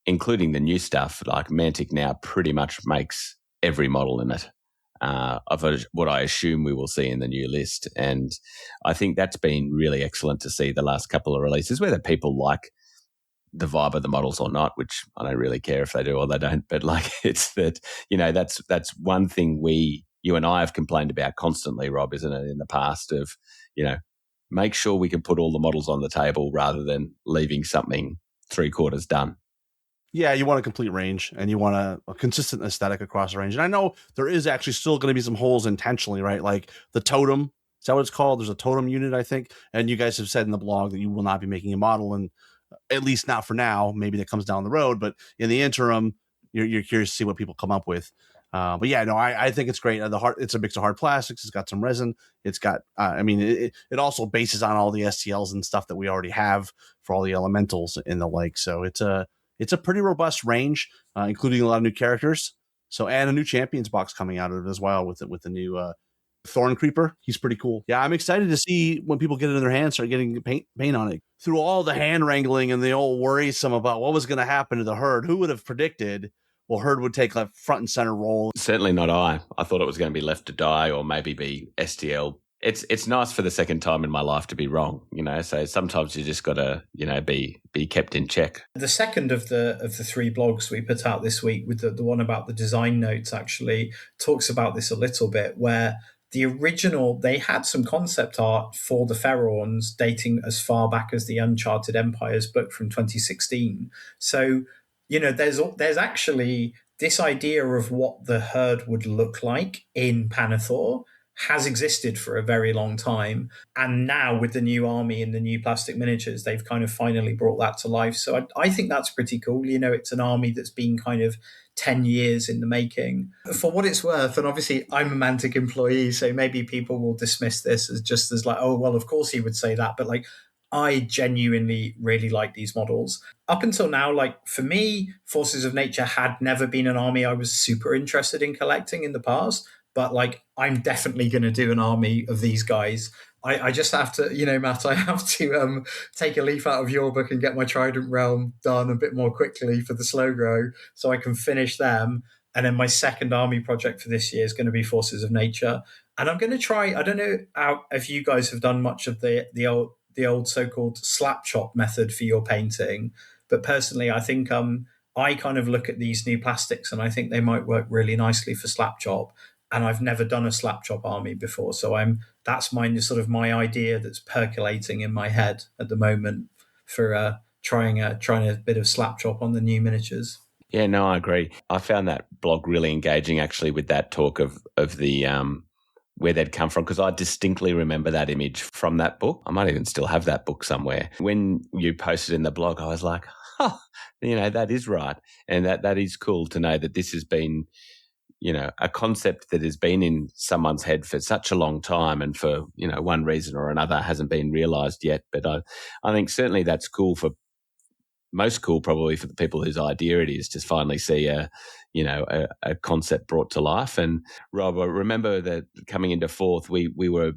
including the new stuff, like Mantic now pretty much makes every model in it of what I assume we will see in the new list. And I think that's been really excellent to see the last couple of releases, whether people like the vibe of the models or not, which I don't really care if they do or they don't. But like it's that, that's one thing you and I have complained about constantly, Rob, isn't it, in the past of, make sure we can put all the models on the table rather than leaving something 3/4 done. Yeah, you want a complete range and you want a consistent aesthetic across the range. And I know there is actually still going to be some holes intentionally, right? Like the totem, is that what it's called? There's a totem unit, I think. And you guys have said in the blog that you will not be making a model, and at least not for now. Maybe that comes down the road, but in the interim, you're curious to see what people come up with. But yeah, no, I think it's great. It's a mix of hard plastics. It's got some resin. It's got, it also bases on all the STLs and stuff that we already have for all the elementals and the like. So it's a pretty robust range, including a lot of new characters. So, and a new champions box coming out of it as well with the new Thorn Creeper. He's pretty cool. Yeah, I'm excited to see when people get it in their hands, start getting paint on it. Through all the hand wrangling and the old worrisome about what was going to happen to the herd, who would have predicted? Well, herd would take a front and center role. Certainly not I. I thought it was going to be left to die or maybe be STL. It's nice for the second time in my life to be wrong, so sometimes you just got to, be kept in check. The second of the three blogs we put out this week, with the one about the design notes, actually talks about this a little bit, where the original, they had some concept art for the Pharaons dating as far back as the Uncharted Empires book from 2016. So, there's actually this idea of what the herd would look like in Panathor has existed for a very long time. And now with the new army and the new plastic miniatures, they've kind of finally brought that to life. So I think that's pretty cool. It's an army that's been kind of 10 years in the making. For what it's worth, and obviously I'm a Mantic employee, so maybe people will dismiss this as just as like, oh, well, of course he would say that. But like, I genuinely really like these models. Up until now, like for me, Forces of Nature had never been an army I was super interested in collecting in the past. But like, I'm definitely going to do an army of these guys. I just have to, Matt, I have to take a leaf out of your book and get my Trident Realm done a bit more quickly for the slow grow so I can finish them. And then my second army project for this year is going to be Forces of Nature. And I'm going to try, I don't know if you guys have done much of the old so-called slap chop method for your painting. But personally, I think I kind of look at these new plastics and I think they might work really nicely for slap chop. And I've never done a slap chop army before. So that's my idea that's percolating in my head at the moment for trying a bit of slap chop on the new miniatures. Yeah, no, I agree. I found that blog really engaging actually with that talk of the where they'd come from, because I distinctly remember that image from that book. I might even still have that book somewhere. When you posted in the blog, I was like, that is right. And that is cool to know that this has been, a concept that has been in someone's head for such a long time and for, one reason or another hasn't been realised yet. But I think certainly that's most cool probably for the people whose idea it is to finally see a concept brought to life. And Rob, I remember that coming into fourth, we were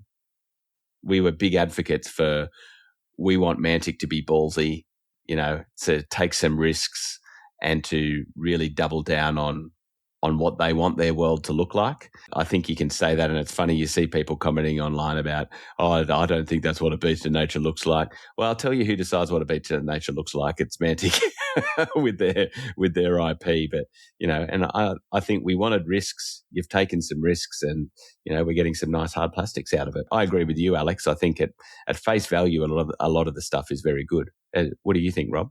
big advocates for we want Mantic to be ballsy, to take some risks and to really double down on what they want their world to look like. I think you can say that, and it's funny, you see people commenting online about, I don't think that's what a beast of nature looks like. Well, I'll tell you who decides what a beast of nature looks like. It's Mantic with their IP. But, and I think we wanted risks. You've taken some risks and, we're getting some nice hard plastics out of it. I agree with you, Alex. I think at face value, a lot of the stuff is very good. What do you think, Rob?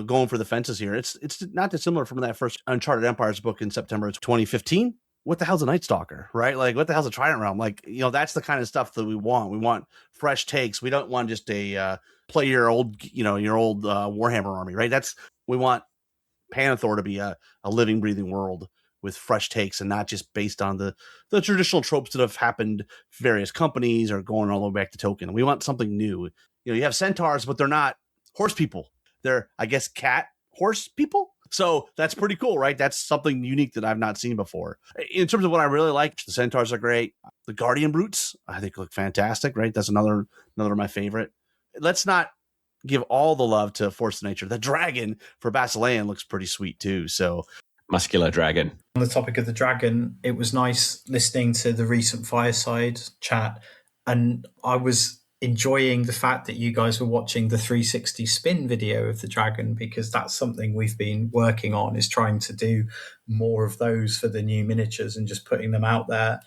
Going for the fences here. It's not dissimilar from that first Uncharted Empires book in September 2015. What the hell's a Night Stalker, right? Like, what the hell's a Trident Realm? Like, that's the kind of stuff that we want. We want fresh takes. We don't want just a play your old Warhammer army, right? We want Panathor to be a living, breathing world with fresh takes and not just based on the traditional tropes that have happened various companies or going all the way back to Tolkien. We want something new. You have centaurs, but they're not horse people. They're, I guess, cat horse people. So that's pretty cool, right? That's something unique that I've not seen before. In terms of what I really like, the centaurs are great. The guardian brutes, I think, look fantastic, right? That's another of my favorite. Let's not give all the love to Force of Nature. The dragon for Basilean looks pretty sweet too. So muscular dragon. On the topic of the dragon, it was nice listening to the recent Fireside chat, and I was enjoying the fact that you guys were watching the 360 spin video of the dragon, because that's something we've been working on, is trying to do more of those for the new miniatures and just putting them out there.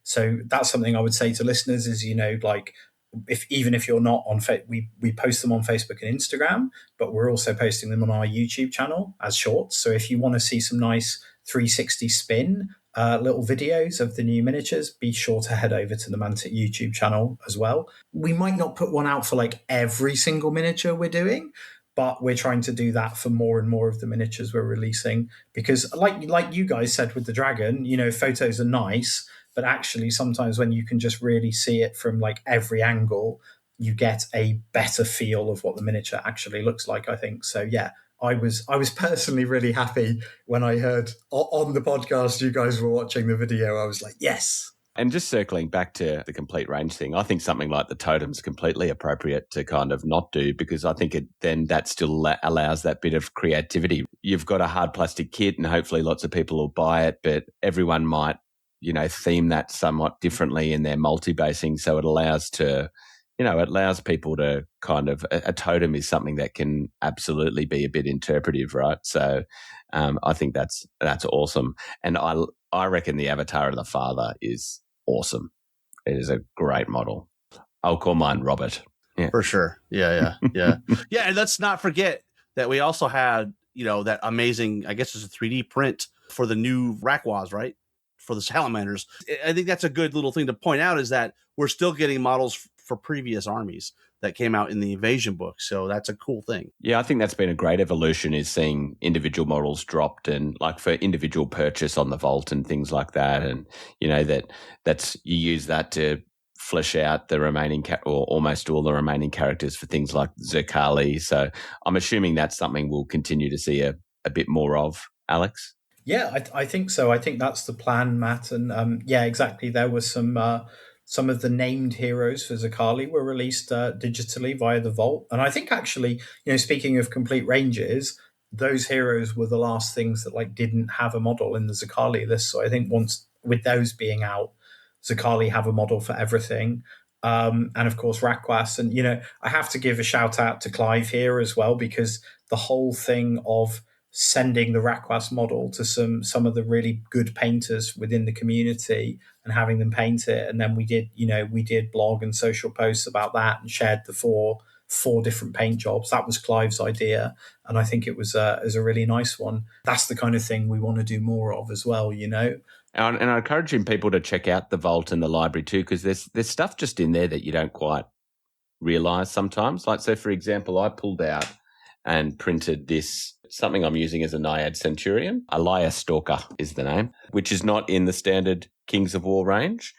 So that's something I would say to listeners is, even if you're not on we post them on Facebook and Instagram, but we're also posting them on our YouTube channel as shorts. So if you want to see some nice 360 spin little videos of the new miniatures, be sure to head over to the Mantic YouTube channel as well. We might not put one out for every single miniature we're doing, but we're trying to do that for more and more of the miniatures we're releasing, because like you guys said with the dragon, photos are nice, but actually sometimes when you can just really see it from every angle, you get a better feel of what the miniature actually looks like, I think. So yeah, I was personally really happy when I heard on the podcast you guys were watching the video. I was like, yes. And just circling back to the complete range thing, I think something like the totem's completely appropriate to kind of not do, because I think that still allows that bit of creativity. You've got a hard plastic kit and hopefully lots of people will buy it, but everyone might, theme that somewhat differently in their multi-basing. So it allows people to kind of, a totem is something that can absolutely be a bit interpretive, right? So I think that's awesome. And I reckon the Avatar of the Father is awesome. It is a great model. I'll call mine Robert. Yeah. For sure. Yeah. Yeah, and let's not forget that we also had, that amazing, I guess it's a 3D print for the new Rakwas, right? For the salamanders. I think that's a good little thing to point out, is that we're still getting models for previous armies that came out in the Invasion book. So that's a cool thing. Yeah, I think that's been a great evolution, is seeing individual models dropped and for individual purchase on the vault and things like that. And, that's you use that to flesh out the remaining or almost all the remaining characters for things like Zerkali. So I'm assuming that's something we'll continue to see a bit more of, Alex. Yeah, I think so. I think that's the plan, Matt. And yeah, exactly. There was some of the named heroes for Zerkali were released digitally via the Vault. And I think actually, speaking of complete ranges, those heroes were the last things that didn't have a model in the Zerkali list. So I think once with those being out, Zerkali have a model for everything. And of course, Rakwas. And, I have to give a shout out to Clive here as well, because the whole thing of sending the Rakwas model to some of the really good painters within the community and having them paint it. And then we did blog and social posts about that and shared the four different paint jobs. That was Clive's idea. And I think it was a really nice one. That's the kind of thing we want to do more of as well, And I'm encouraging people to check out the Vault and the library too, because there's stuff just in there that you don't quite realize sometimes. So for example, I pulled out and printed this, something I'm using as a Naiad Centurion. Elias Stalker is the name, which is not in the standard Kings of War range.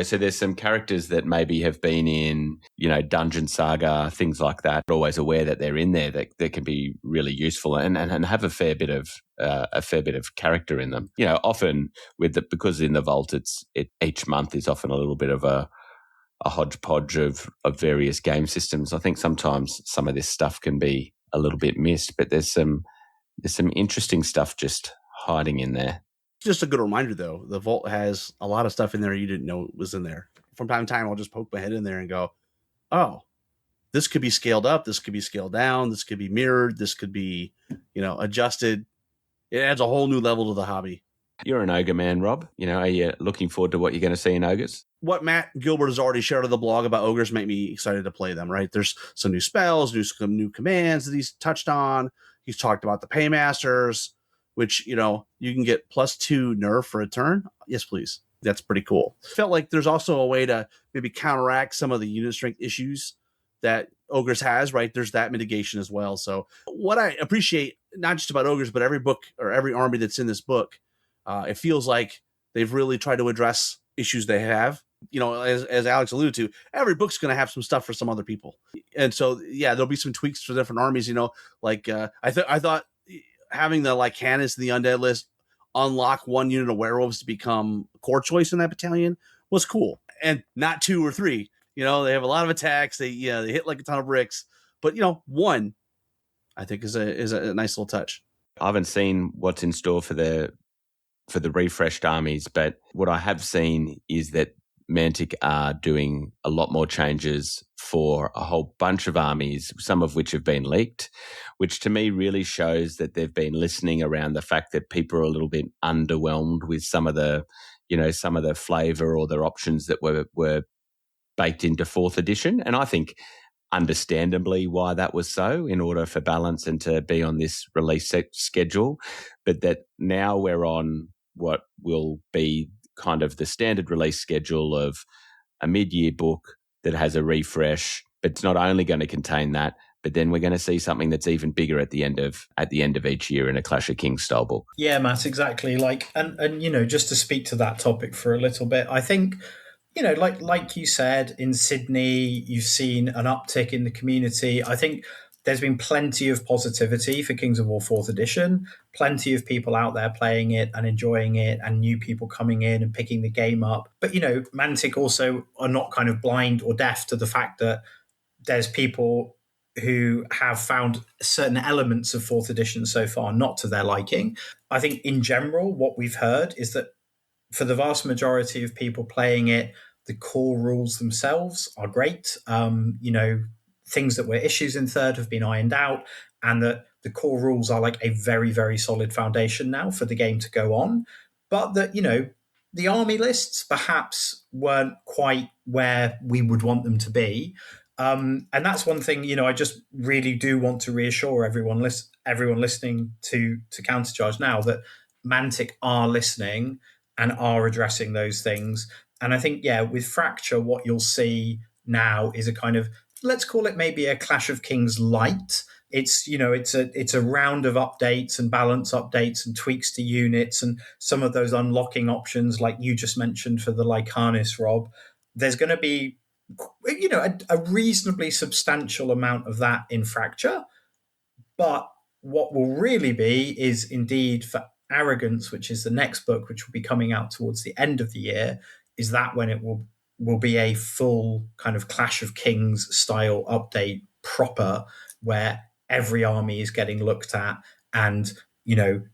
So there's some characters that maybe have been in, Dungeon Saga, things like that. Always aware that they're in there that can be really useful and have a fair bit of character in them. Often because in the Vault each month is often a little bit of a a hodgepodge of various game systems. I think sometimes some of this stuff can be a little bit missed, but there's some interesting stuff just hiding in there. Just a good reminder, though, the vault has a lot of stuff in there you didn't know was in there. From time to time, I'll just poke my head in there and go, oh, this could be scaled up, this could be scaled down, this could be mirrored, this could be, adjusted. It adds a whole new level to the hobby. You're an ogre man, Rob. Are you looking forward to what you're going to see in ogres? What Matt Gilbert has already shared on the blog about ogres make me excited to play them, right? There's some new spells, some new commands that he's touched on. He's talked about the paymasters, which, you can get +2 nerf for a turn. Yes, please. That's pretty cool. Felt like there's also a way to maybe counteract some of the unit strength issues that ogres has, right? There's that mitigation as well. So what I appreciate, not just about ogres, but every book or every army that's in this book, it feels like they've really tried to address issues they have. As Alex alluded to, every book's going to have some stuff for some other people. And so, yeah, there'll be some tweaks for different armies, I thought having the Lycanus and the Undead list unlock one unit of werewolves to become core choice in that battalion was cool. And not 2 or 3. They have a lot of attacks. They hit like a ton of bricks. But, one, I think is a nice little touch. I haven't seen what's in store for the refreshed armies, but what I have seen is that Mantic are doing a lot more changes for a whole bunch of armies, some of which have been leaked, which to me really shows that they've been listening around the fact that people are a little bit underwhelmed with some of the flavor or their options that were baked into 4th edition. And I think understandably why that was so, in order for balance and to be on this release schedule, but that now we're on what will be kind of the standard release schedule of a mid-year book that has a refresh, but it's not only going to contain that, but then we're going to see something that's even bigger at the end of each year in a Clash of Kings style book. Yeah, Matt, exactly. And just to speak to that topic for a little bit, I think, like you said, in Sydney, you've seen an uptick in the community. I think there's been plenty of positivity for Kings of War 4th edition, plenty of people out there playing it and enjoying it, and new people coming in and picking the game up. But, Mantic also are not kind of blind or deaf to the fact that there's people who have found certain elements of 4th edition so far not to their liking. I think in general, what we've heard is that for the vast majority of people playing it, the core rules themselves are great. Things that were issues in 3rd have been ironed out, and that the core rules are like a very, very solid foundation now for the game to go on. But that, the army lists perhaps weren't quite where we would want them to be. And that's one thing, I just really do want to reassure everyone listening to Countercharge now that Mantic are listening and are addressing those things. And I think, with Fracture, what you'll see now is a kind of, let's call it maybe a Clash of Kings light. It's a round of updates and balance updates and tweaks to units and some of those unlocking options like you just mentioned for the Lycanus, Rob. There's going to be a reasonably substantial amount of that in Fracture. But what will really be is indeed for Arrogance, which is the next book, which will be coming out towards the end of the year, is that when it will be a full kind of Clash of Kings style update proper, where every army is getting looked at, and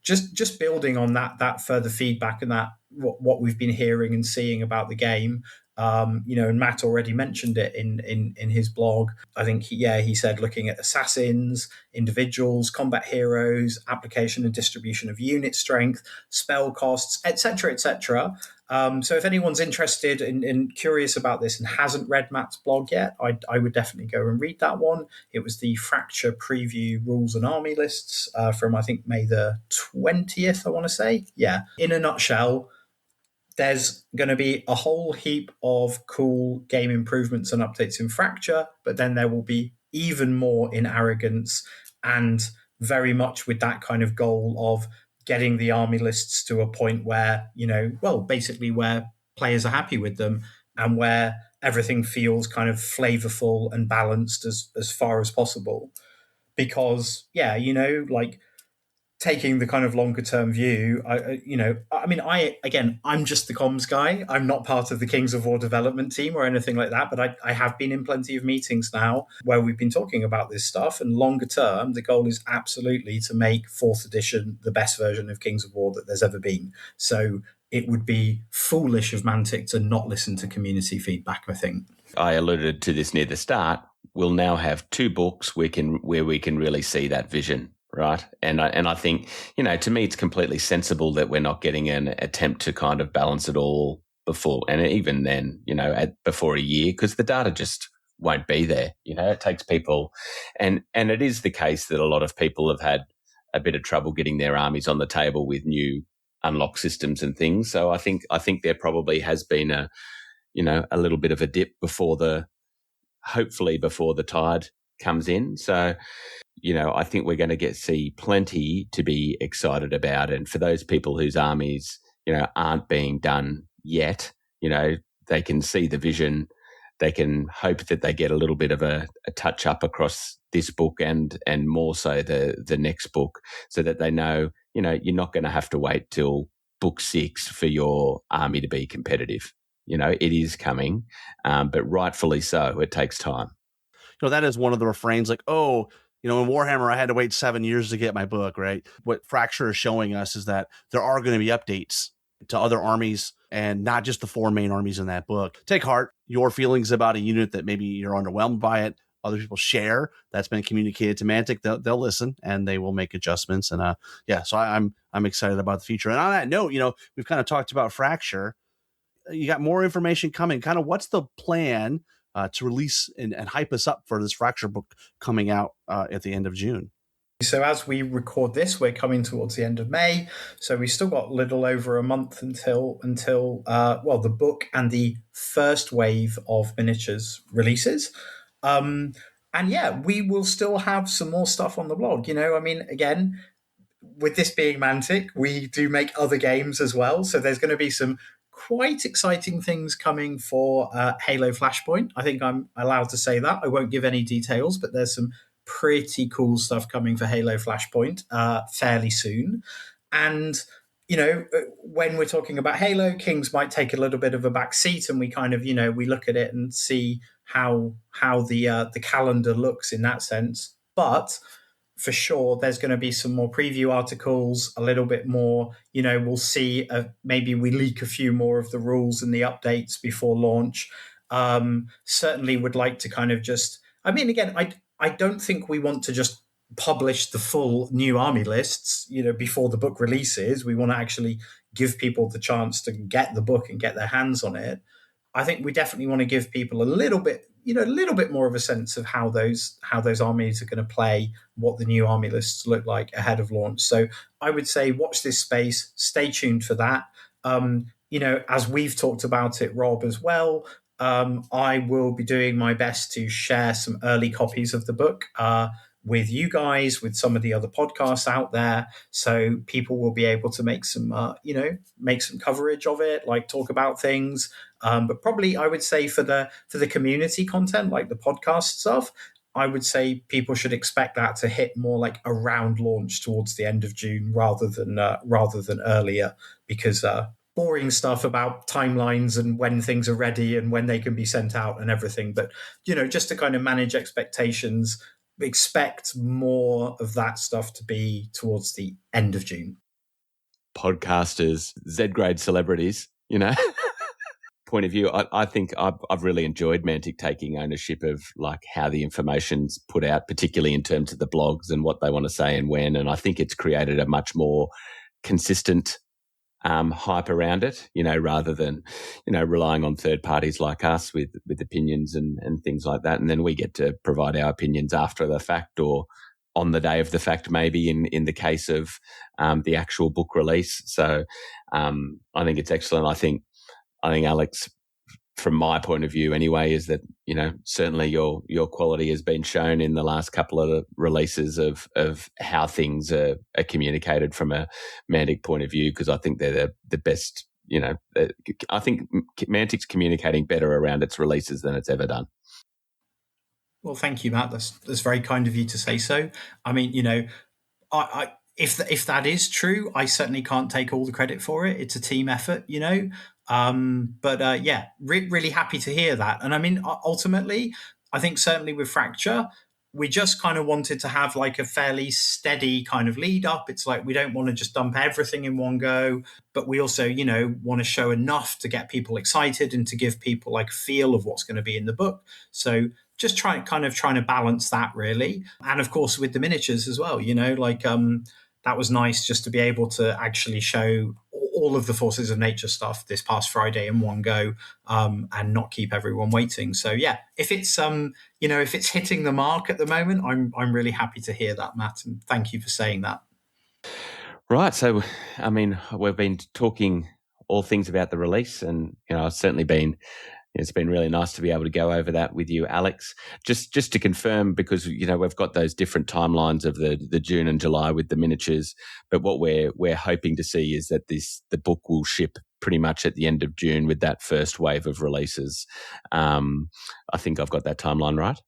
just building on that further feedback and that what we've been hearing and seeing about the game. And Matt already mentioned it in his blog. I think he said looking at assassins, individuals, combat heroes, application and distribution of unit strength, spell costs, etc., etc. So if anyone's interested and curious about this and hasn't read Matt's blog yet, I would definitely go and read that one. It was the Fracture preview rules and army lists from, I think, May the 20th, I want to say. Yeah. In a nutshell, there's going to be a whole heap of cool game improvements and updates in Fracture, but then there will be even more in Arrogance, and very much with that kind of goal of getting the army lists to a point where, basically where players are happy with them and where everything feels kind of flavorful and balanced as far as possible. Because, taking the kind of longer term view, I'm just the comms guy. I'm not part of the Kings of War development team or anything like that, but I have been in plenty of meetings now where we've been talking about this stuff. And longer term, the goal is absolutely to make fourth edition the best version of Kings of War that there's ever been. So it would be foolish of Mantic to not listen to community feedback, I think. I alluded to this near the start. We'll now have 2 books where we can really see that vision. Right. And I think, to me, it's completely sensible that we're not getting an attempt to kind of balance it all before. And even then, before a year, because the data just won't be there. It takes people. And it is the case that a lot of people have had a bit of trouble getting their armies on the table with new unlock systems and things. So I think there probably has been a little bit of a dip hopefully before the tide comes in. So, I think we're going to see plenty to be excited about. And for those people whose armies, aren't being done yet, they can see the vision. They can hope that they get a little bit of a touch up across this book and more so the next book, so that they know, you're not going to have to wait till book 6 for your army to be competitive. It is coming, but rightfully so. It takes time. That is one of the refrains, like, oh, in Warhammer, I had to wait 7 years to get my book, right? What Fracture is showing us is that there are going to be updates to other armies and not just the 4 main armies in that book. Take heart. Your feelings about a unit that maybe you're underwhelmed by it, other people share. That's been communicated to Mantic. They'll listen and they will make adjustments. And so I'm excited about the future. And on that note, we've kind of talked about Fracture. You got more information coming. Kind of what's the plan to release and hype us up for this Fracture book coming out at the end of June? So as we record this, we're coming towards the end of May. So we still got a little over a month until the book and the first wave of miniatures releases. And we will still have some more stuff on the blog. Again, with this being Mantic, we do make other games as well. So there's going to be some quite exciting things coming for Halo Flashpoint. I think I'm allowed to say that. I won't give any details, but there's some pretty cool stuff coming for Halo Flashpoint fairly soon. And, when we're talking about Halo, Kings might take a little bit of a back seat, and we kind of, we look at it and see how the calendar looks in that sense. But for sure, there's going to be some more preview articles, a little bit more, we'll see, maybe we leak a few more of the rules and the updates before launch. Certainly would like to kind of I don't think we want to just publish the full new army lists, before the book releases. We want to actually give people the chance to get the book and get their hands on it. I think we definitely want to give people a little bit more of a sense of how those armies are going to play, what the new army lists look like ahead of launch. So I would say watch this space, stay tuned for that. As we've talked about it, Rob, as well, I will be doing my best to share some early copies of the book with you guys, with some of the other podcasts out there, so people will be able to make some coverage of it, like talk about things. But probably I would say for the community content, like the podcast stuff, I would say people should expect that to hit more like around launch towards the end of June rather than earlier, because boring stuff about timelines and when things are ready and when they can be sent out and everything. But, just to kind of manage expectations, expect more of that stuff to be towards the end of June. Podcasters, Z-grade celebrities, point of view, I think I've really enjoyed Mantic taking ownership of like how the information's put out, particularly in terms of the blogs and what they want to say and when. And I think it's created a much more consistent hype around it, rather than, relying on third parties like us with opinions and things like that. And then we get to provide our opinions after the fact or on the day of the fact, maybe in the case of the actual book release. So I think it's excellent. I think Alex, from my point of view anyway, is that, certainly your quality has been shown in the last couple of releases of how things are communicated from a Mantic point of view, because I think they're the best, I think Mantic's communicating better around its releases than it's ever done. Well, thank you, Matt. That's very kind of you to say so. I mean, if that is true, I certainly can't take all the credit for it. It's a team effort, you know. But yeah, really happy to hear that. And I mean, ultimately, I think certainly with Fracture, we just kind of wanted to have like a fairly steady kind of lead up. It's like we don't want to just dump everything in one go, but we also, you know, want to show enough to get people excited and to give people like a feel of what's going to be in the book. So just trying to balance that really. And of course with the miniatures as well, you know, like that was nice just to be able to actually show all of the forces of nature stuff this past Friday in one go, and not keep everyone waiting. So yeah, if it's you know, if it's hitting the mark at the moment, I'm really happy to hear that, Matt, and thank you for saying that. Right. So, I mean, we've been talking all things about the release, and you know, it's been really nice to be able to go over that with you, Alex. Just to confirm, because you know we've got those different timelines of the June and July with the miniatures, but what we're hoping to see is that the book will ship pretty much at the end of June with that first wave of releases. I think I've got that timeline right.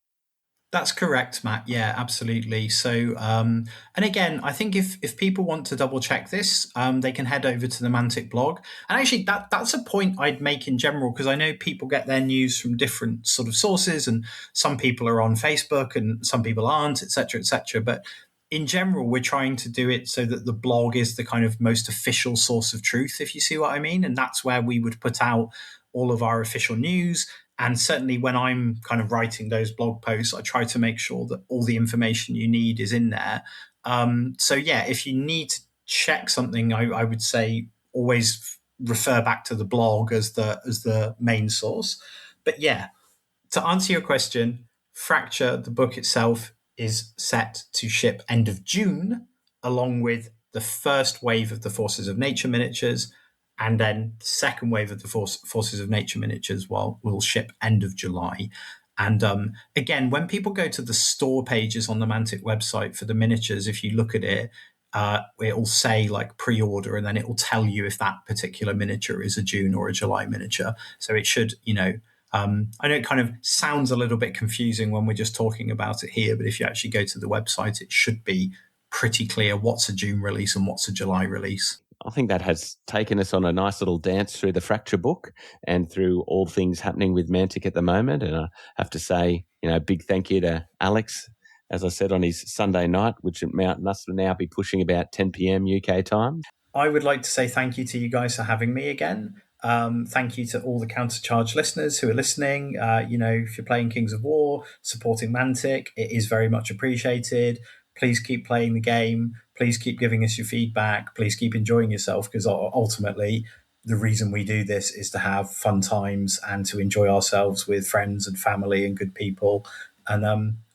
That's correct, Matt. Yeah, absolutely. So, and again, I think if people want to double check this, they can head over to the Mantic blog. And actually, that's a point I'd make in general, because I know people get their news from different sort of sources, and some people are on Facebook and some people aren't, etc., etc. But in general, we're trying to do it so that the blog is the kind of most official source of truth, if you see what I mean. And that's where we would put out all of our official news. And certainly when I'm kind of writing those blog posts, I try to make sure that all the information you need is in there. So yeah, if you need to check something, I would say always refer back to the blog as the main source. But yeah, to answer your question, Fracture, the book itself, is set to ship end of June, along with the first wave of the Forces of Nature miniatures, and then the second wave of the Forces of Nature miniatures will ship end of July. And again, when people go to the store pages on the Mantic website for the miniatures, if you look at it, it'll say like pre-order, and then it will tell you if that particular miniature is a June or a July miniature. So it should, you know, I know it kind of sounds a little bit confusing when we're just talking about it here, but if you actually go to the website, it should be pretty clear what's a June release and what's a July release. I think that has taken us on a nice little dance through the Fracture book and through all things happening with Mantic at the moment. And I have to say, you know, big thank you to Alex, as I said, on his Sunday night, which must now be pushing about 10 p.m. UK time. I would like to say thank you to you guys for having me again. Thank you to all the Countercharge listeners who are listening. You know, if you're playing Kings of War, supporting Mantic, it is very much appreciated. Please keep playing the game. Please keep giving us your feedback. Please keep enjoying yourself, because ultimately the reason we do this is to have fun times and to enjoy ourselves with friends and family and good people.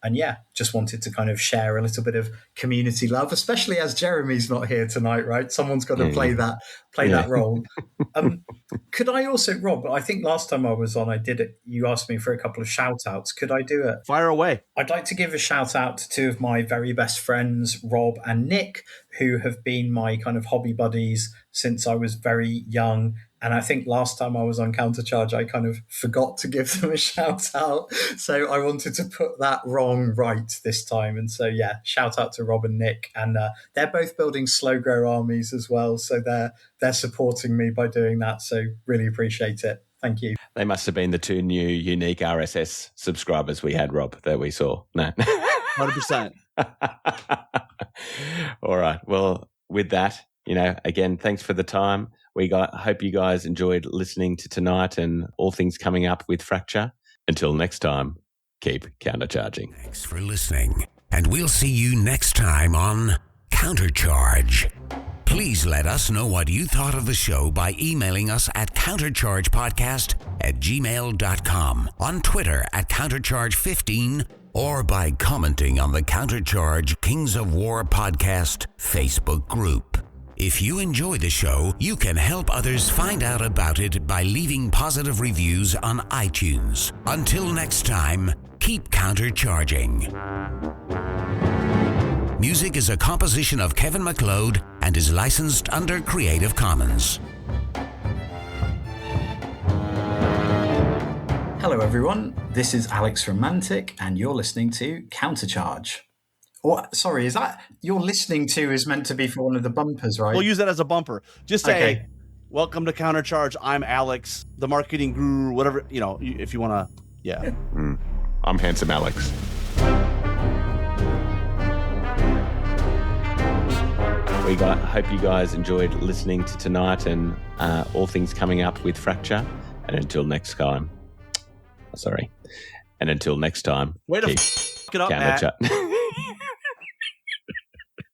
And yeah, just wanted to kind of share a little bit of community love, especially as Jeremy's not here tonight, right? Someone's got to play that role. Could I also, Rob, I think last time I was on, I did it. You asked me for a couple of shout outs. Could I do it? Fire away. I'd like to give a shout out to two of my very best friends, Rob and Nick, who have been my kind of hobby buddies since I was very young. And I think last time I was on Countercharge, I kind of forgot to give them a shout out. So I wanted to put that wrong right this time. And so, yeah, shout out to Rob and Nick. And they're both building slow grow armies as well. So they're supporting me by doing that. So really appreciate it. Thank you. They must have been the two new unique RSS subscribers we had, Rob, that we saw. No. 100%. All right. Well, with that, you know, again, thanks for the time. Hope you guys enjoyed listening to tonight and all things coming up with Fracture. Until next time, keep countercharging. Thanks for listening, and we'll see you next time on Countercharge. Please let us know what you thought of the show by emailing us at counterchargepodcast@gmail.com, on Twitter at countercharge15, or by commenting on the Countercharge Kings of War podcast Facebook group. If you enjoy the show, you can help others find out about it by leaving positive reviews on iTunes. Until next time, keep countercharging. Music is a composition of Kevin MacLeod and is licensed under Creative Commons. Hello everyone, this is Alex from Mantic and you're listening to Countercharge. Sorry, is that you're listening to is meant to be for one of the bumpers, right? We'll use that as a bumper. Just say, Okay. welcome to Countercharge. I'm Alex, the marketing guru, whatever, if you want to, yeah. I'm Handsome Alex. Hope you guys enjoyed listening to tonight and all things coming up with Fracture. And until next time, Way to keep f it up, Matt. counter